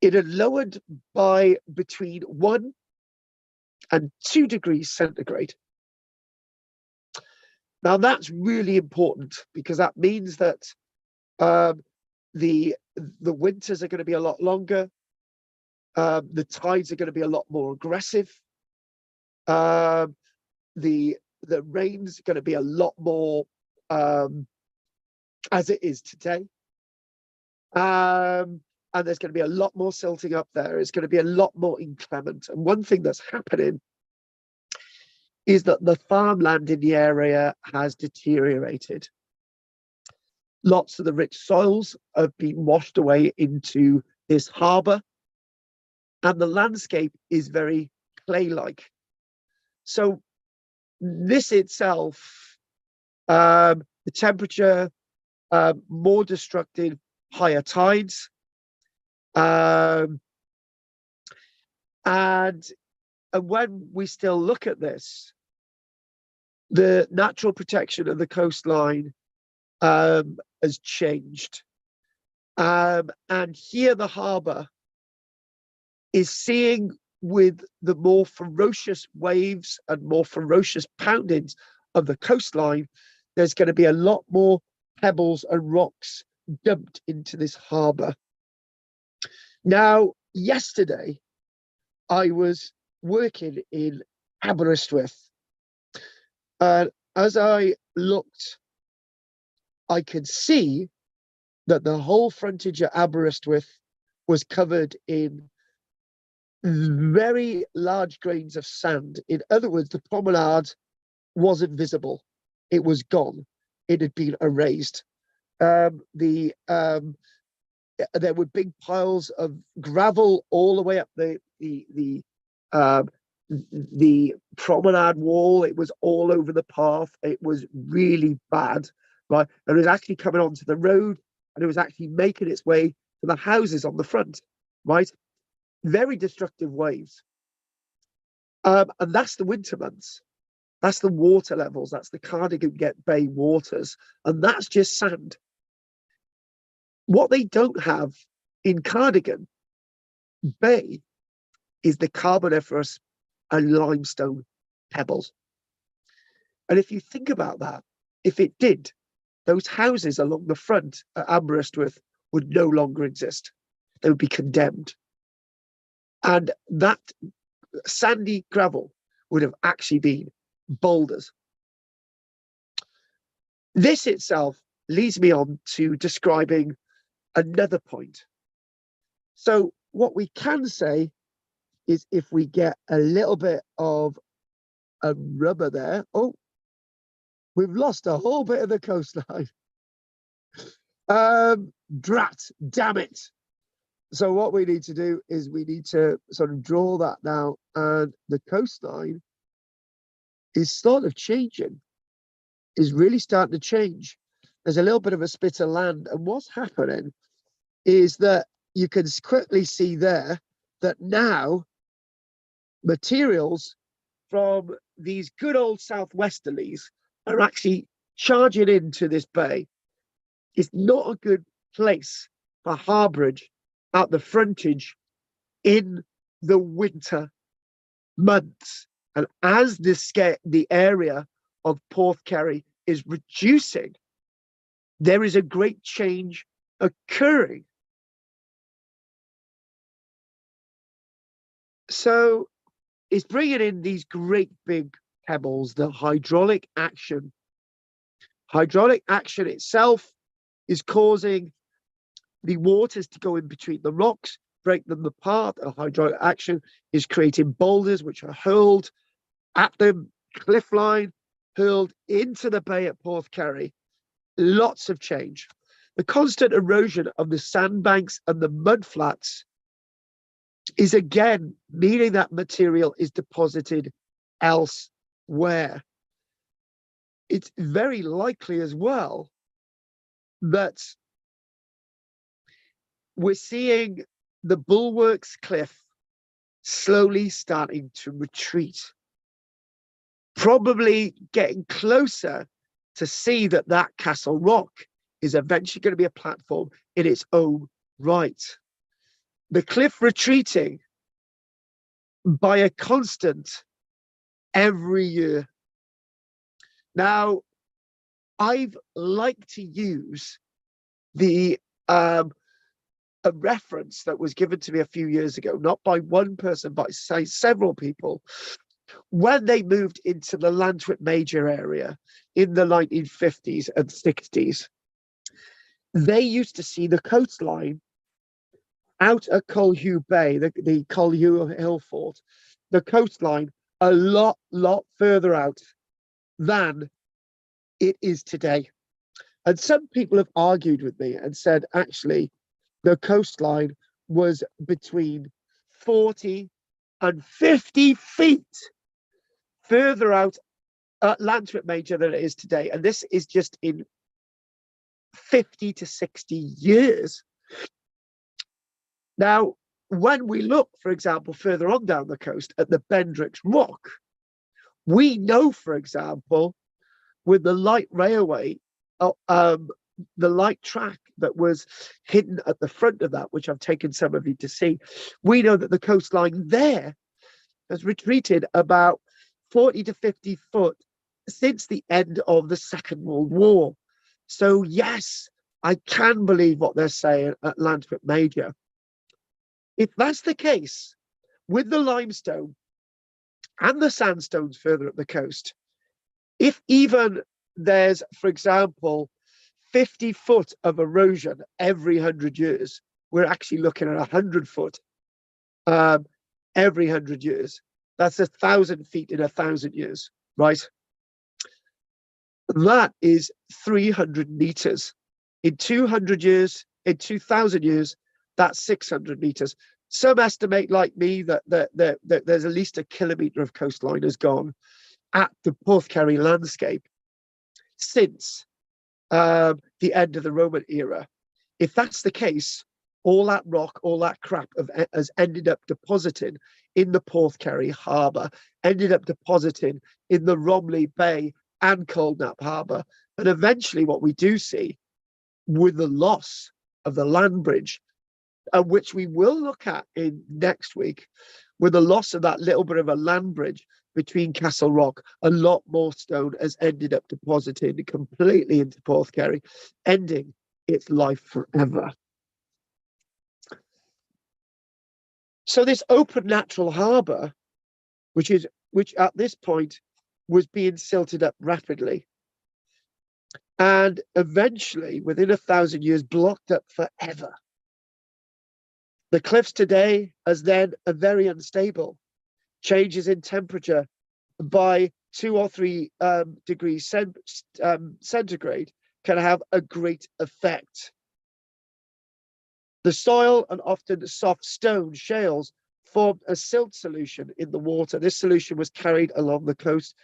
A: had lowered by between 1 and 2 degrees centigrade. Now that's really important because that means that the winters are going to be a lot longer. The tides are going to be a lot more aggressive. The rain's going to be a lot more as it is today. And there's going to be a lot more silting up there. It's going to be a lot more inclement. And one thing that's happening is that the farmland in the area has deteriorated. Lots of the rich soils have been washed away into this harbour, and the landscape is very clay-like. So this itself, the temperature, more destructive, higher tides, and when we still look at this, the natural protection of the coastline has changed. And here the harbour is seeing, with the more ferocious waves and more ferocious poundings of the coastline, there's going to be a lot more pebbles and rocks dumped into this harbour. Now, yesterday, I was working in Aberystwyth, and as I looked, I could see that the whole frontage of Aberystwyth was covered in very large grains of sand. In other words, the promenade wasn't visible. It was gone. It had been erased. There were big piles of gravel all the way up the promenade wall. It was all over the path. It was really bad, right? And it was actually coming onto the road, and it was actually making its way to the houses on the front, right? Very destructive waves. And that's the winter months. That's the water levels. That's the Cardigan Bay waters. And that's just sand. What they don't have in Cardigan Bay is the Carboniferous and limestone pebbles. And if you think about that, if it did, those houses along the front at Aberystwyth would no longer exist. They would be condemned. And that sandy gravel would have actually been boulders. This itself leads me on to describing another point. So what we can say is, if we get a little bit of a rubber there, oh, we've lost a whole bit of the coastline. Drat, damn it. So what we need to do is we need to sort of draw that now, and the coastline is sort of changing, is really starting to change. There's a little bit of a spit of land, and what's happening is that you can quickly see there that now materials from these good old southwesterlies are actually charging into this bay. It's not a good place for harbourage at the frontage in the winter months. And as the area of Porthkerry is reducing, there is a great change occurring. So it's bringing in these great big pebbles, the hydraulic action. Hydraulic action itself is causing the waters to go in between the rocks, break them apart. A hydraulic action is creating boulders which are hurled at the cliff line, hurled into the bay at Porthkerry. Lots of change. The constant erosion of the sandbanks and the mudflats is again meaning that material is deposited elsewhere. It's very likely as well that we're seeing the Bulwarks Cliff slowly starting to retreat, probably getting closer to see that that Castle Rock is eventually going to be a platform in its own right. The cliff retreating by a constant every year. Now, I've liked to use a reference that was given to me a few years ago, not by one person, but say several people, when they moved into the Lantwick Major area in the 1950s and 60s. They used to see the coastline out at Colhew Bay, the Colhew Hill Fort, the coastline a lot further out than it is today. And some people have argued with me and said, actually, the coastline was between 40 and 50 feet further out at Langford Major than it is today. And this is just in 50 to 60 years. Now, when we look, for example, further on down the coast at the Bendrix Rock, we know, for example, with the light railway, the light track that was hidden at the front of that, which I've taken some of you to see, we know that the coastline there has retreated about 40 to 50 foot since the end of the Second World War. So yes, I can believe what they're saying at Langford Major. If that's the case, with the limestone and the sandstones further up the coast, if even there's, for example, 50 foot of erosion every 100 years, we're actually looking at 100 foot every 100 years. That's 1,000 feet in 1,000 years, right? That is 300 meters. In 200 years, in 2,000 years, that's 600 meters. Some estimate, like me, that there's at least a kilometer of coastline has gone at the Porthkerry landscape since the end of the Roman era. If that's the case, all that rock, all that crap has ended up depositing in the Porthkerry harbour, ended up depositing in the Romley Bay and Coldnap harbour. And eventually what we do see with the loss of the land bridge, which we will look at in next week, with the loss of that little bit of a land bridge between Castle Rock, a lot more stone has ended up depositing completely into Porthkerry, ending its life forever. So this open natural harbour, which at this point was being silted up rapidly, and eventually, within 1,000 years, blocked up forever. The cliffs today, as then, are very unstable. Changes in temperature by 2 or 3 degrees centigrade can have a great effect. The soil and often soft stone shales formed a silt solution in the water. This solution was carried along the coast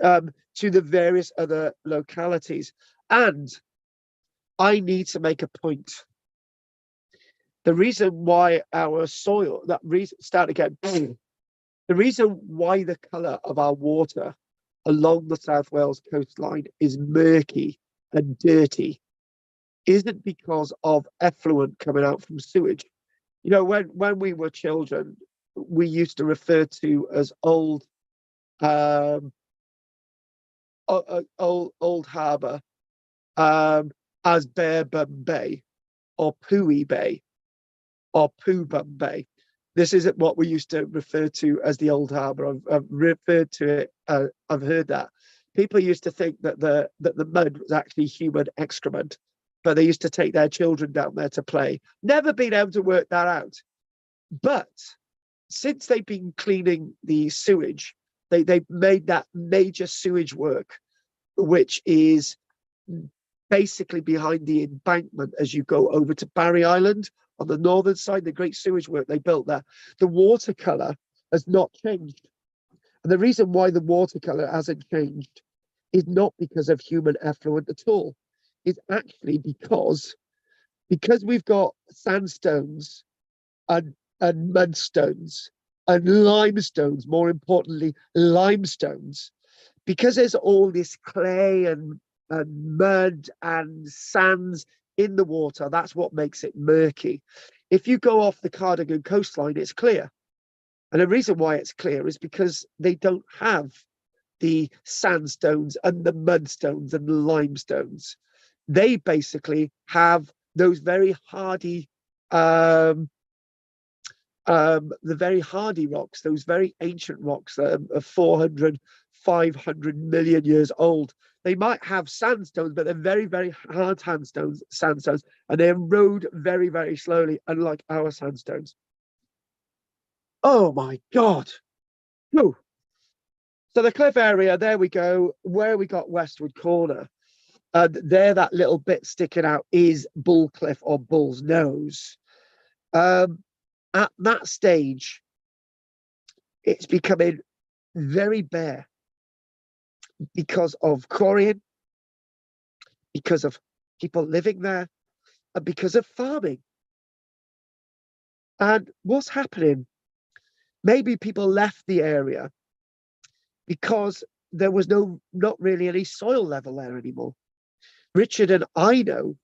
A: to the various other localities. And I need to make a point. The reason why our soil, the reason why the colour of our water along the South Wales coastline is murky and dirty isn't because of effluent coming out from sewage. You know, when we were children, we used to refer to as old harbour as Bear Bum Bay or Pooey Bay or Poo Bum Bay. This isn't what we used to refer to as the old harbour. I've referred to it. I've heard that people used to think that the mud was actually human excrement, but they used to take their children down there to play. Never been able to work that out. But since they've been cleaning the sewage, they've made that major sewage work, which is basically behind the embankment as you go over to Barry Island on the northern side, the great sewage work they built there. The watercolour has not changed. And the reason why the watercolour hasn't changed is not because of human effluent at all. It's actually because we've got sandstones and mudstones and limestones, more importantly, limestones, because there's all this clay and mud and sands in the water. That's what makes it murky. If you go off the Cardigan coastline, it's clear. And the reason why it's clear is because they don't have the sandstones and the mudstones and the limestones. They basically have those very hardy, the very hardy rocks, those very ancient rocks that are 400, 500 million years old. They might have sandstones, but they're very, very hard sandstones, and they erode very, very slowly, unlike our sandstones. Oh my God. Whew. So the cliff area, there we go, where we got Westwood Corner. There, that little bit sticking out is Bull Cliff or Bull's Nose. At that stage, it's becoming very bare because of quarrying, because of people living there, and because of farming. And what's happening? Maybe people left the area because there was not really any soil level there anymore. Richard and I know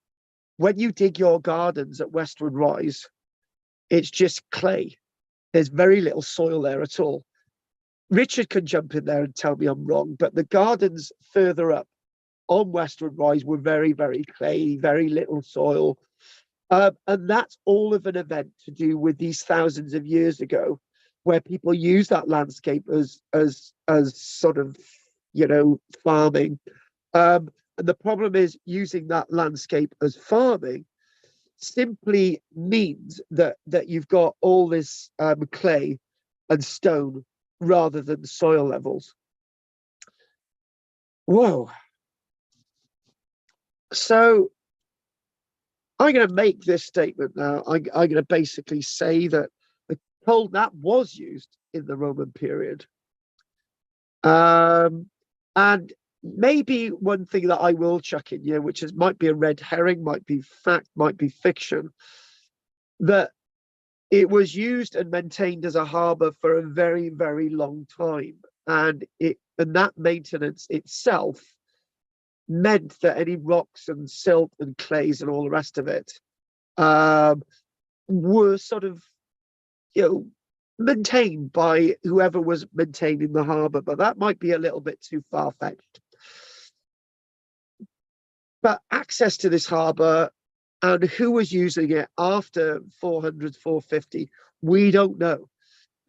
A: when you dig your gardens at Westwood Rise, it's just clay. There's very little soil there at all. Richard can jump in there and tell me I'm wrong, but the gardens further up on Westwood Rise were very, very clay, very little soil. And that's all of an event to do with these thousands of years ago, where people use that landscape as sort of, farming. And the problem is using that landscape as farming simply means that you've got all this clay and stone rather than soil levels. Whoa. So I'm going to make this statement now. I'm going to basically say that the cold nap was used in the Roman period. And maybe one thing that I will chuck in here, which might be a red herring, might be fact, might be fiction, that it was used and maintained as a harbour for a very, very long time. And that maintenance itself meant that any rocks and silt and clays and all the rest of it were sort of, maintained by whoever was maintaining the harbour. But that might be a little bit too far-fetched. But access to this harbour and who was using it after 400, 450, we don't know,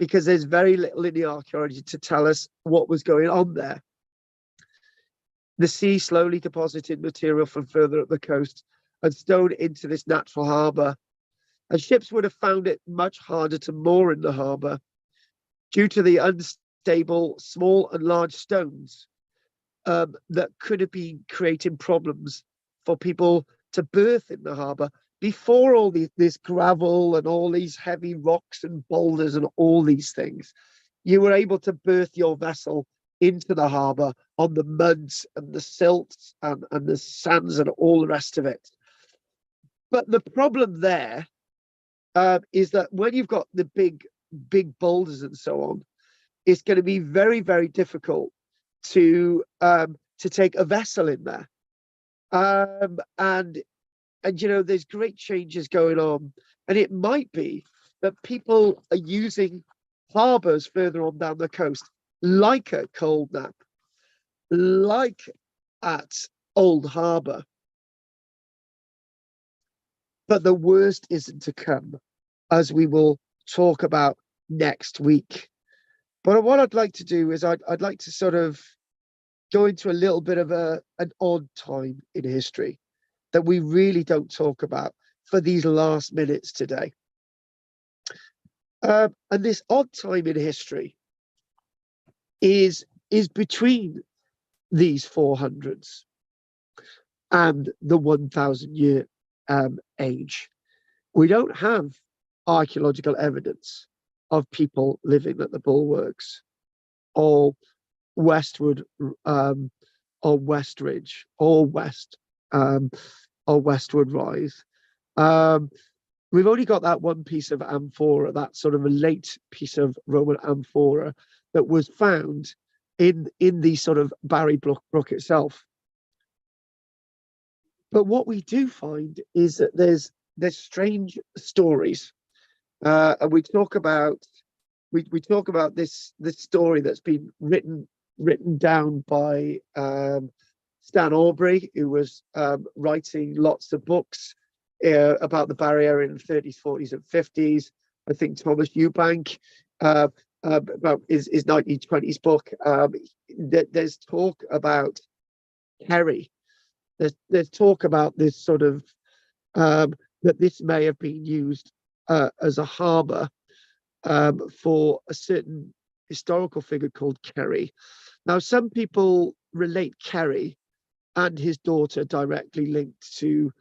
A: because there's very little in the archaeology to tell us what was going on there. The sea slowly deposited material from further up the coast and stowed into this natural harbour, and ships would have found it much harder to moor in the harbour due to the unstable small and large stones that could have been creating problems for people to berth in the harbour. Before all this gravel and all these heavy rocks and boulders and all these things, you were able to berth your vessel into the harbour on the muds and the silts and the sands and all the rest of it. But the problem there is that when you've got the big boulders and so on, it's going to be very, very difficult to take a vessel in there. And there's great changes going on, and it might be that people are using harbours further on down the coast, like at Cold Nap, like at Old Harbour. But the worst isn't to come, as we will talk about next week. But what I'd like to do is I'd like to sort of go into a little bit of an odd time in history that we really don't talk about for these last minutes today. And this odd time in history is between these 400s and the 1,000-year age. We don't have archaeological evidence of people living at the bulwarks or Westwood or Westridge or Westwood Rise. We've only got that one piece of amphora, that sort of a late piece of Roman amphora that was found in the sort of Barry Brook itself. But what we do find is that there's strange stories, and we talk about this story that's been written down by Stan Aubrey, who was writing lots of books about the Barry area in the 30s, 40s, and 50s. I think Thomas Eubank about his 1920s book. There's talk about Kerry. There's talk about this sort of that this may have been used as a harbour for a certain historical figure called Kerry. Now, some people relate Kerry and his daughter directly linked to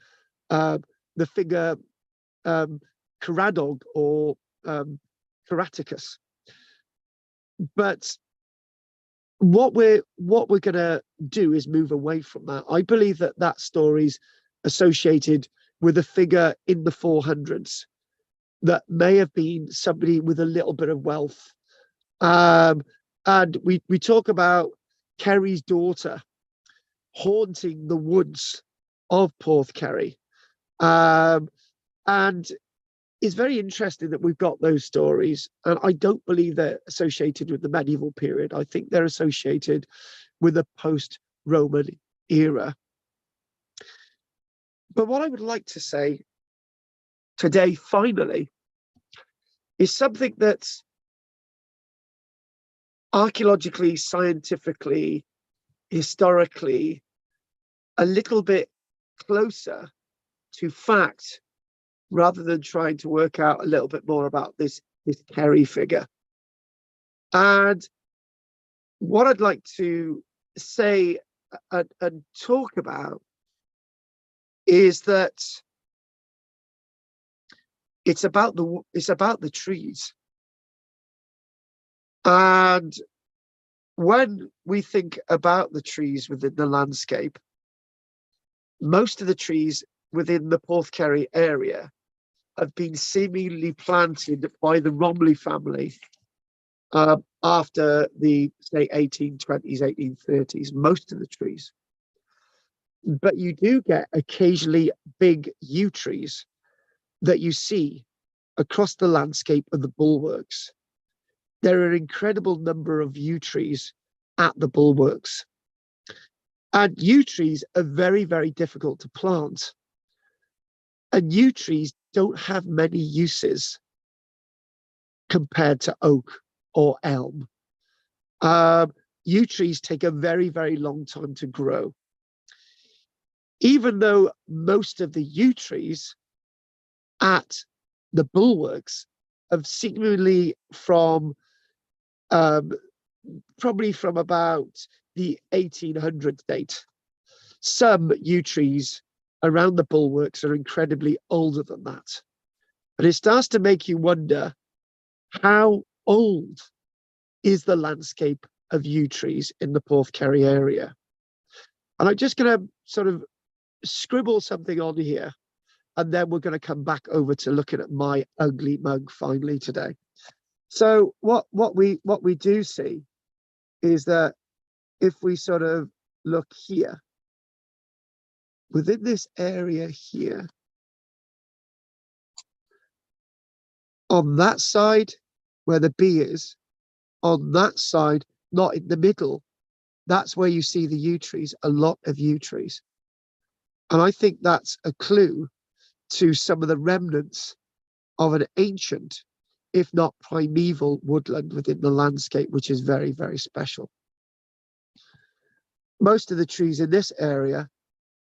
A: the figure Caradog or Caraticus. But what we're going to do is move away from that. I believe that that story's associated with a figure in the 400s that may have been somebody with a little bit of wealth. And we talk about Kerry's daughter haunting the woods of Porthkerry. And it's very interesting that we've got those stories. And I don't believe they're associated with the medieval period. I think they're associated with the post-Roman era. But what I would like to say today, finally, is something that's archaeologically, scientifically, historically, a little bit closer to fact, rather than trying to work out a little bit more about this Kerry figure. And what I'd like to say and talk about is that it's about the trees. And when we think about the trees within the landscape, most of the trees within the Porthkerry area have been seemingly planted by the Romilly family after the, say, 1820s, 1830s, most of the trees. But you do get occasionally big yew trees that you see across the landscape of the bulwarks. There are an incredible number of yew trees at the bulwarks. And yew trees are very, very difficult to plant. And yew trees don't have many uses compared to oak or elm. Yew trees take a very, very long time to grow. Even though most of the yew trees at the bulwarks have seemingly from probably from about the 1800s date. Some yew trees around the bulwarks are incredibly older than that. And it starts to make you wonder, how old is the landscape of yew trees in the Porthkerry area? And I'm just going to sort of scribble something on here, and then we're going to come back over to looking at my ugly mug finally today. So what we do see is that if we sort of look here, within this area here, on that side where the B is, on that side, not in the middle, that's where you see the yew trees, a lot of yew trees. And I think that's a clue to some of the remnants of an ancient, if not primeval, woodland within the landscape, which is very, very special. Most of the trees in this area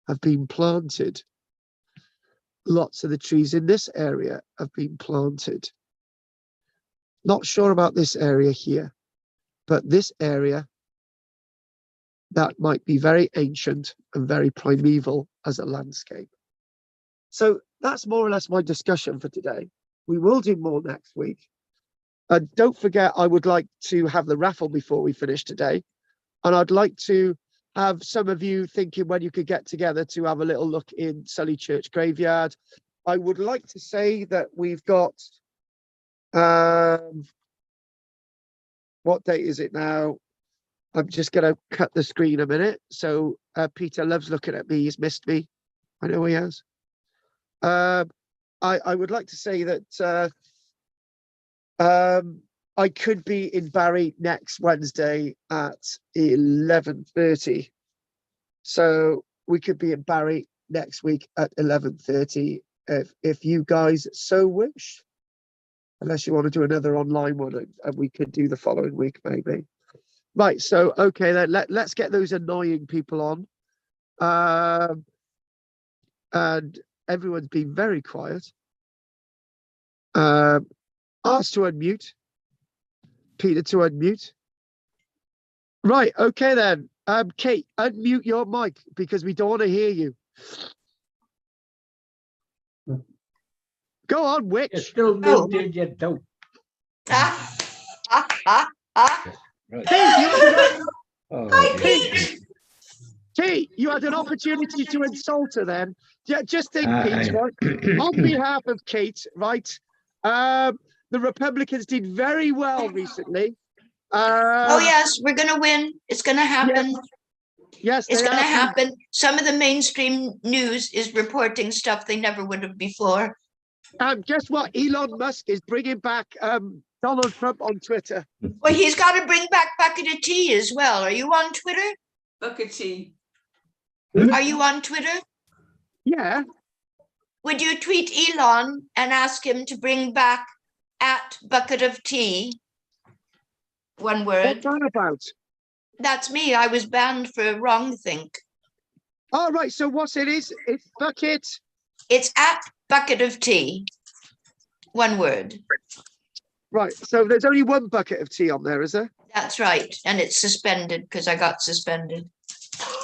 A: have been planted. Lots of the trees in this area have been planted. Not sure about this area here, but this area, that might be very ancient and very primeval as a landscape. So that's more or less my discussion for today. We will do more next week. And don't forget, I would like to have the raffle before we finish today. And I'd like to have some of you thinking when you could get together to have a little look in Sully Church Graveyard. I would like to say that we've got, what date is it now? I'm just going to cut the screen a minute. So Peter loves looking at me. He's missed me. I know he has. I would like to say that I could be in Barry next Wednesday at 11:30. So we could be in Barry next week at 11:30 if you guys so wish. Unless you want to do another online one, and we could do the following week maybe. Right, so okay, then let's get those annoying people on. And everyone's been very quiet. Ask to unmute. Peter to unmute. Right, okay then. Kate, unmute your mic because we don't want to hear you. Go on,
F: You're
A: witch.
F: still
B: Oh.
F: muted, you dope. Right.
A: Kate, you had an,
F: Oh, dear.
A: Kate, you had an opportunity to insult her then. Yeah, just think, Pete,
F: Aye.
A: right? On behalf of Kate, right? The Republicans did very well recently.
B: Oh, yes, we're going to win. It's going to happen.
A: Yes,
B: It's
A: they
B: going to
A: have.
B: happen. Some of the mainstream news is reporting stuff they never would have before.
A: Guess what? Elon Musk is bringing back Donald Trump on Twitter.
B: Well, he's got to bring back Bucket of Tea as well. Are you on Twitter?
C: Buckety.
B: Are you on Twitter?
A: Yeah.
B: Would you tweet Elon and ask him to bring back at Bucket of Tea? One
A: What's
B: word.
A: that about?
B: That's me. I was banned for wrong think.
A: All right. So what's it is? It's bucket.
B: It's at Bucket of Tea. One word.
A: Right. So there's only one bucket of tea on there, is there?
B: That's right. And it's suspended because I got suspended.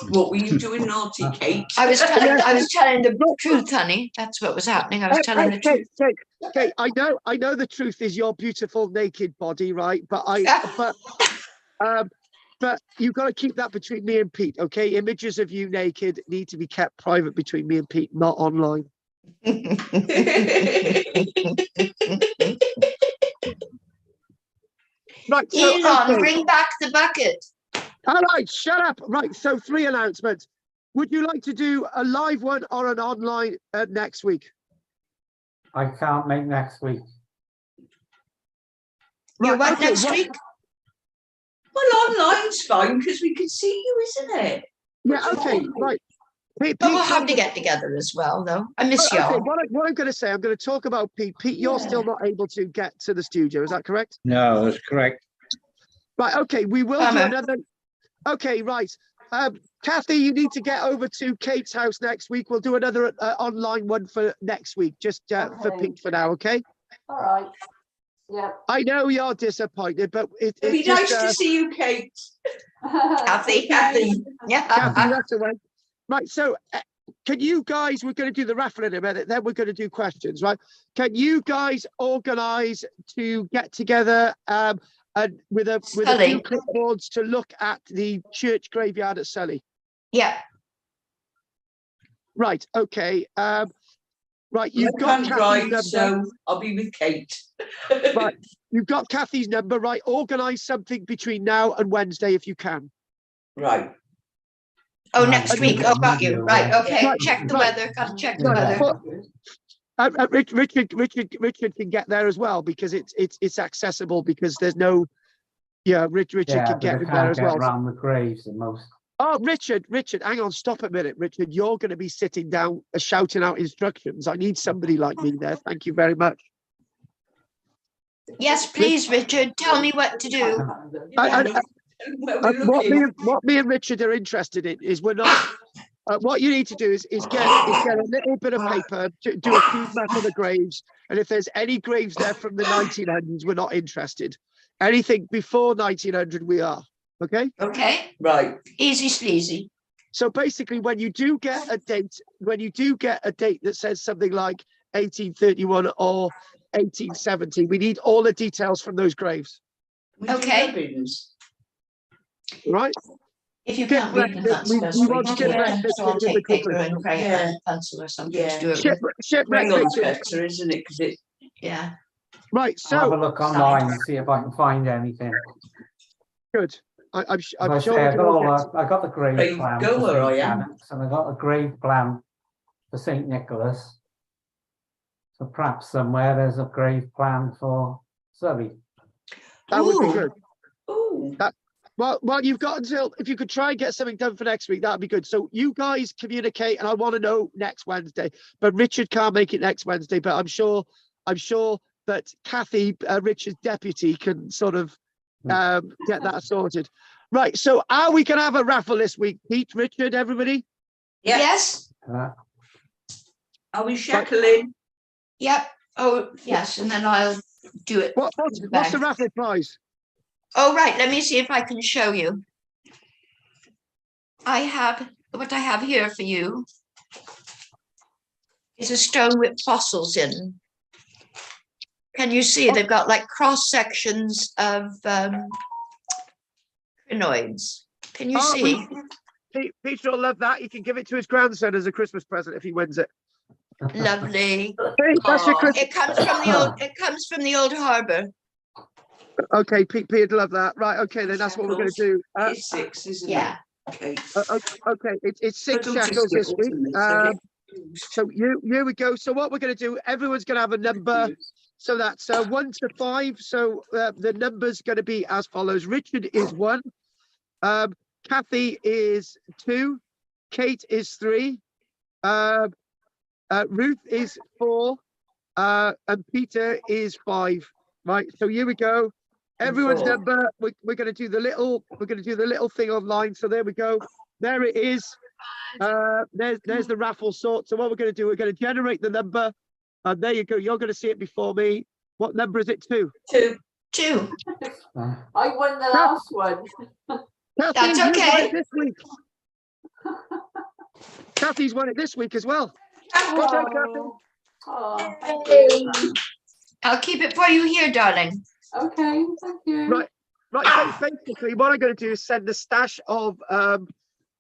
C: What were you doing, naughty Kate?
B: I was telling the truth, honey. That's what was happening. I was telling the truth.
A: Kate, I know the truth is your beautiful naked body, right? But but you've got to keep that between me and Pete, okay? Images of you naked need to be kept private between me and Pete, not online. Right, so
B: Elon,
A: okay.
B: bring back the bucket.
A: All right, shut up. Right, so 3 announcements. Would you like to do a live one or an online next week?
E: I can't make next week.
B: You what
A: okay,
B: next week?
C: Well, online's fine because we can see you, isn't it?
A: Yeah, okay, right. Pete,
B: But we'll have to get together as well, though. I miss
A: okay,
B: y'all.
A: what I'm going to say, I'm going to talk about Pete. Pete, you're still not able to get to the studio, is that correct?
F: No, that's correct.
A: Right, okay, we will do
B: Bummer.
A: another. Okay, right. Kathy, you need to get over to Kate's house next week. We'll do another online one for next week, just for
D: Okay.
A: Pete for now, okay?
D: All right. Yeah.
A: I know you're disappointed, but
C: It'd be
A: it's just,
C: nice to see you, Kate.
B: Kathy.
A: Kathy,
B: Yeah.
A: that's the way. Right, so can you guys, we're going to do the raffle in a minute, then we're going to do questions, right? Can you guys organise to get together and with a few
B: Sully.
A: clipboards to look at the church graveyard at Sully?
B: Yeah.
A: Right, okay. Right, you've
C: I
A: got
C: can't
A: Kathy's
C: drive,
A: number.
C: so I'll be with Kate.
A: Right, you've got Kathy's number, right? Organise something between now and Wednesday if you can.
C: Right.
B: Oh, next week. Oh, got you. Right. Okay.
A: Right,
B: Check the
A: right.
B: weather. Got to check the
A: Right,
B: weather.
A: Richard can get there as well because it's accessible because there's no, yeah, Richard
E: Yeah,
A: can
E: but
A: get
E: I
A: in there
E: can't
A: as
E: get
A: well.
E: around the graves the most.
A: Oh, Richard, hang on, stop a minute, Richard. You're going to be sitting down shouting out instructions. I need somebody like me there. Thank you very much.
B: Yes, please, Richard. Tell me what to do.
A: What me and Richard are interested in is we're not. What you need to do is get a little bit of paper, do a food map of the graves, and if there's any graves there from the 1900s, we're not interested. Anything before 1900, we are. Okay.
B: Okay.
C: Right.
B: Easy sleazy.
A: So basically, when you do get a date that says something like 1831 or 1870, we need all the details from those graves.
B: Okay.
A: Right?
B: If you
A: Get
B: can't read them, that's
A: we
B: best.
A: want to get
B: Yeah, so I'll
A: with the
B: take paper
A: cookery.
B: and crayon
C: Yeah.
B: and pencil or something
C: Yeah.
B: to do it with.
A: Shipwreck
C: Crayon's
A: victims.
C: better, isn't it? Because it.
B: Yeah.
A: Right.
E: I'll have a
A: So
E: look online and see if I can find anything.
A: good. I'm
E: As
A: sure
E: I
A: we
E: say,
A: can all get.
E: I got the grave
C: Brave
E: plan
C: goer,
E: for
C: I
E: St.
C: am.
E: Clements, and I got a grave plan for St. Nicholas. So perhaps somewhere there's a grave plan for Surrey.
A: That would be
B: Ooh.
A: good.
C: Oh.
A: Well, you've got until, if you could try and get something done for next week, that'd be good. So you guys communicate, and I want to know next Wednesday. But Richard can't make it next Wednesday. But I'm sure that Kathy, Richard's deputy, can sort of get that sorted. Right. So are we going to have a raffle this week, Pete, Richard, everybody?
C: Yeah.
B: Yes.
C: Are we shackling?
B: Yep. Oh, yes. And then I'll do it.
A: What's the raffle prize?
B: Oh, right. Let me see if I can show you. what I have here for you is a stone with fossils in. Can you see they've got like cross sections of crinoids? Can you see?
A: Peter will love that. He can give it to his grandson as a Christmas present if he wins it.
B: Lovely.
A: Hey, that's your
C: Aw.
A: Christmas.
B: It comes from the old. It comes from the old harbour.
A: Okay, Pete'd love that. Right, okay, then that's what we're going to do.
C: It's 6, isn't
B: Yeah.
C: it? Okay.
A: Okay, it's 6
C: Go to
A: shekels this
C: Skittles,
A: week.
C: isn't it? So get confused.
A: So here we go. So what we're going to do, everyone's going to have a number. So that's 1 to 5. So the number's going to be as follows. Richard is 1. Kathy is 2. Kate is 3. Ruth is 4. And Peter is 5. Right. So here we go. Everyone's
C: Four.
A: number. We're going to do the little thing online. So there we go. There it is. There's the raffle sort. So what we're going to do, we're going to generate the number. And there you go. You're going to see it before me. What number is it? 2.
C: 2.
B: 2.
D: I won the last one.
A: Kathy,
B: That's
A: you've won
B: okay.
A: it this week. Kathy's won it this week as well.
D: Oh,
A: done, Kathy.
D: oh, thank you.
B: I'll keep it for you here, darling.
D: Okay, thank you.
A: Right. Right. Basically, what I'm going to do is send a stash of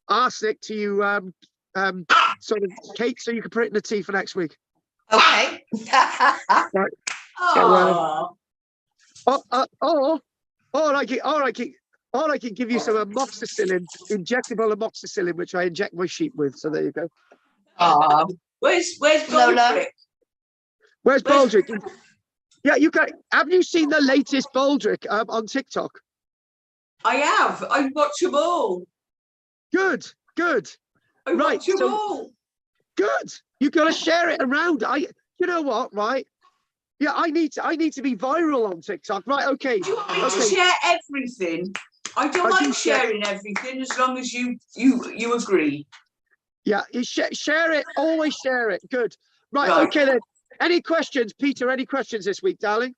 A: arsenic to you, sort of, Kate, so you can put it in the tea for next week.
B: Okay.
C: Oh.
A: Or I can give you some amoxicillin, injectable amoxicillin, which I inject my sheep with. So there you go.
B: Aw.
C: Where's
B: Lola?
C: Baldrick?
A: Where's Baldrick? Yeah, have you seen the latest Baldrick on TikTok?
C: I have. I watch them all.
A: Good.
C: I
A: Right,
C: watch them
A: so-
C: all.
A: Good. You got to share it around. You know what? Right. Yeah, I need to be viral on TikTok. Right. Okay.
C: Do you want me to
A: Okay.
C: share everything? I don't
A: I do
C: mind
A: share-
C: sharing everything as long as you agree.
A: Yeah. You share it. Always share it. Good. Right.
C: Right.
A: Okay then. Any questions, Peter? Any questions this week, darling?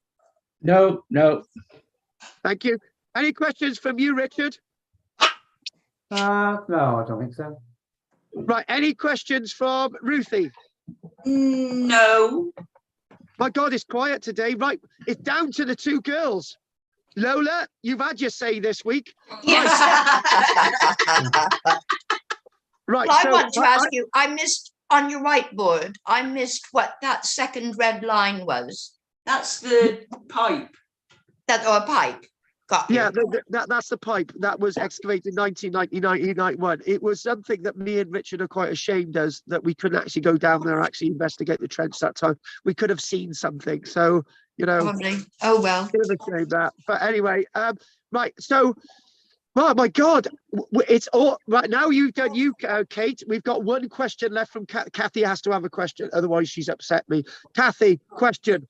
F: No.
A: Thank you. Any questions from you, Richard?
E: No, I don't think so.
A: Right. Any questions from Ruthie?
C: No.
A: My God, it's quiet today. Right. It's down to the 2 girls. Lola, you've had your say this week.
B: Yes.
A: Right.
B: Well, I
A: so
B: want to ask you, I missed on your whiteboard, I missed what that second red line was.
C: That's the pipe.
B: That or a pipe. Got you.
A: Yeah, that's the pipe that was excavated in 1990-1991. It was something that me and Richard are quite ashamed as that we couldn't actually go down there and actually investigate the trench that time. We could have seen something. So, you know,
B: Probably. Oh well.
A: bit of a shame that. But anyway, right. So, oh my God, it's all right now. You've done Kate. We've got one question left from Kathy. Has to have a question, otherwise she's upset me. Kathy, question.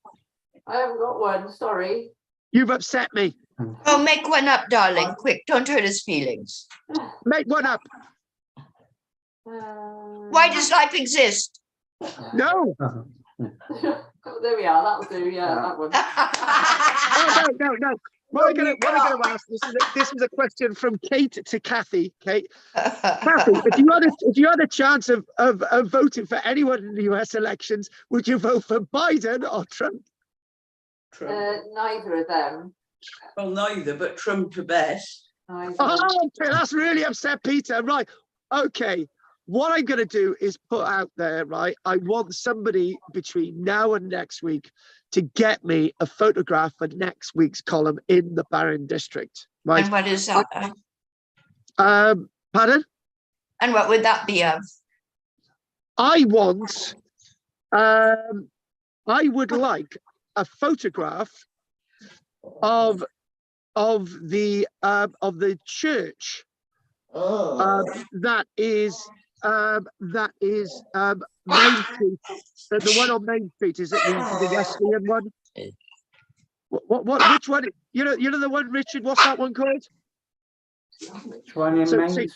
D: I haven't got one, sorry.
A: You've upset me.
B: Oh, make one up, darling. Quick, don't hurt his feelings.
A: Make one up.
B: Why does life exist?
A: No.
D: Oh, there we are, that'll do, yeah, that one.
A: Oh, no. What I'm going to ask, this is a question from Kate to Kathy. Kate, if you had a chance of voting for anyone in the US elections, would you vote for Biden or Trump?
D: Neither of them.
C: Well, neither, but Trump the best.
D: Neither.
A: Oh, okay, that's really upset Peter. Right. Okay. What I'm going to do is put out there, right? I want somebody between now and next week to get me a photograph for next week's column in the Barron District. Right.
B: And what is that?
A: Pardon?
B: And what would that be of?
A: I would like a photograph of the church that is Main Street. The one on Main Street, is it the Wesleyan one? Which one? You know the one, Richard. What's that one called?
E: Which one in Main Street?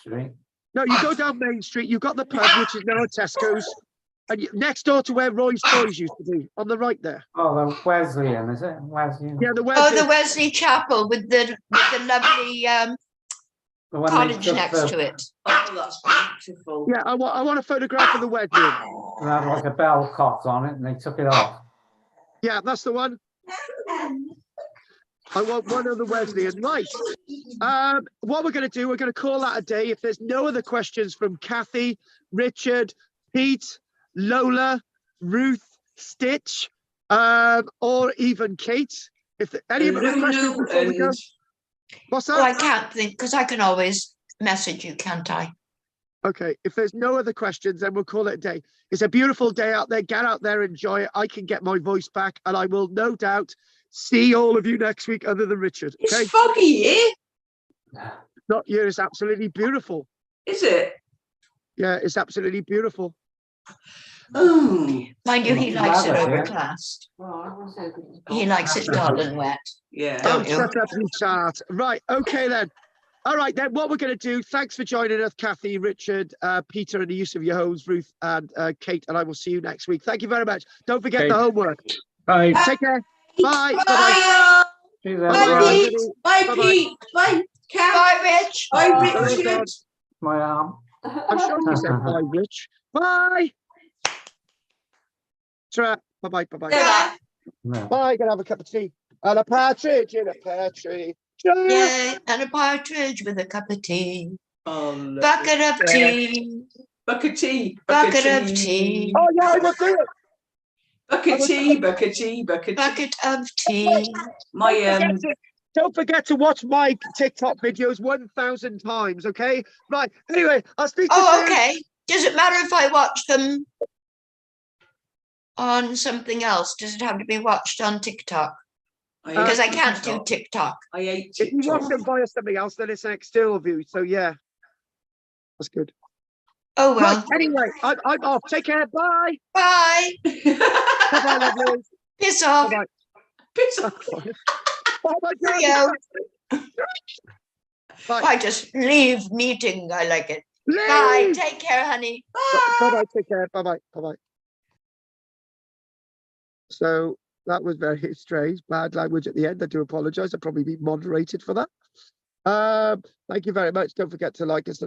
A: No, you go down Main Street. You've got the pub, which is now a Tesco's, and next door to where Roy's Toys used to be, on the right there.
E: Oh, the Wesleyan, is it? Wesleyan.
A: Yeah, the
B: Oh,
A: Wesleyan.
B: the Wesley Chapel with the lovely
E: The one they
B: cottage
E: took
B: next
E: the-
B: to it.
C: Oh, that's beautiful.
A: Yeah, I want a photograph of the Wesleyan.
E: It had like a bell cot on it and they took it off.
A: Yeah, that's the one. I want one of the Wesleyan. Right. What we're going to do, we're going to call that a day. If there's no other questions from Kathy, Richard, Pete, Lola, Ruth, Stitch, or even Kate. If any other questions before we go.
C: And
A: What's
B: Oh, I
A: that?
B: can't think because I can always message you, can't I?
A: Okay, if there's no other questions, then we'll call it a day. It's a beautiful day out there. Get out there, enjoy it. I can get my voice back, and I will no doubt see all of you next week, other than Richard. Okay,
C: it's foggy here,
A: not here. It's absolutely beautiful.
C: is it?
A: Yeah, it's absolutely beautiful.
C: Oh,
B: Mind you, he
E: Not
B: likes it
E: bad, yeah.
B: overclassed.
D: Well, I was hoping to
B: He
D: go.
B: likes it dull and wet.
C: yeah.
B: Don't
A: Oh,
B: you?
A: shut up, you chart. Right, okay then. All right, then what we're going to do, thanks for joining us, Kathy, Richard, Peter, and the use of your homes, Ruth and Kate, and I will see you next week. Thank you very much. Don't forget
F: Okay.
A: the homework.
F: Bye.
A: Take care. Bye. Bye-bye.
C: Bye,
E: Cheers,
C: Bye,
E: everyone.
C: Pete. Bye,
A: Bye-bye.
C: Pete. Bye, Kat.
B: Bye, Rich.
C: Bye,
E: Bye.
C: Richard.
E: My arm.
A: I'm sure you said bye, Rich. Bye. Ta-ra. Bye-bye. Bye-bye.
B: Ta-ra.
E: No.
A: Bye. Gonna have a cup of tea. And a partridge in a pear tree. Ta-ra.
B: Yay, and a partridge with a cup of tea.
C: Oh, lovely.
B: Bucket of
C: Yeah.
B: tea.
C: Bucket tea.
B: Bucket of tea.
A: Oh, yeah, I will do it.
C: Bucket tea. Bucket tea. Bucket tea.
B: Bucket of tea.
C: My
A: Don't forget to watch my TikTok videos 1,000 times, okay? Right. Anyway, I'll speak to you
B: Oh,
A: soon.
B: okay. Does it matter if I watch them on something else? Does it have to be watched on TikTok? Because I can't do TikTok.
C: I ate
A: If you watch
C: TikTok.
A: them via something else, then it's an external view. So, yeah. That's good.
B: Oh, well.
A: Right. Anyway, I'm off. Take care. Bye.
B: Bye.
A: Bye-bye, lovelies.
B: Piss off.
A: Bye-bye.
C: Pizza.
A: Oh, my God.
B: Cheerio.
A: Bye.
B: I just leave meeting. I like it. Bye.
A: Leave.
B: Take care, honey.
A: Bye-bye. Take care. Bye-bye. Bye-bye. So that was very strange. Bad language at the end. I do apologize. I'll probably be moderated for that. Thank you very much. Don't forget to like us.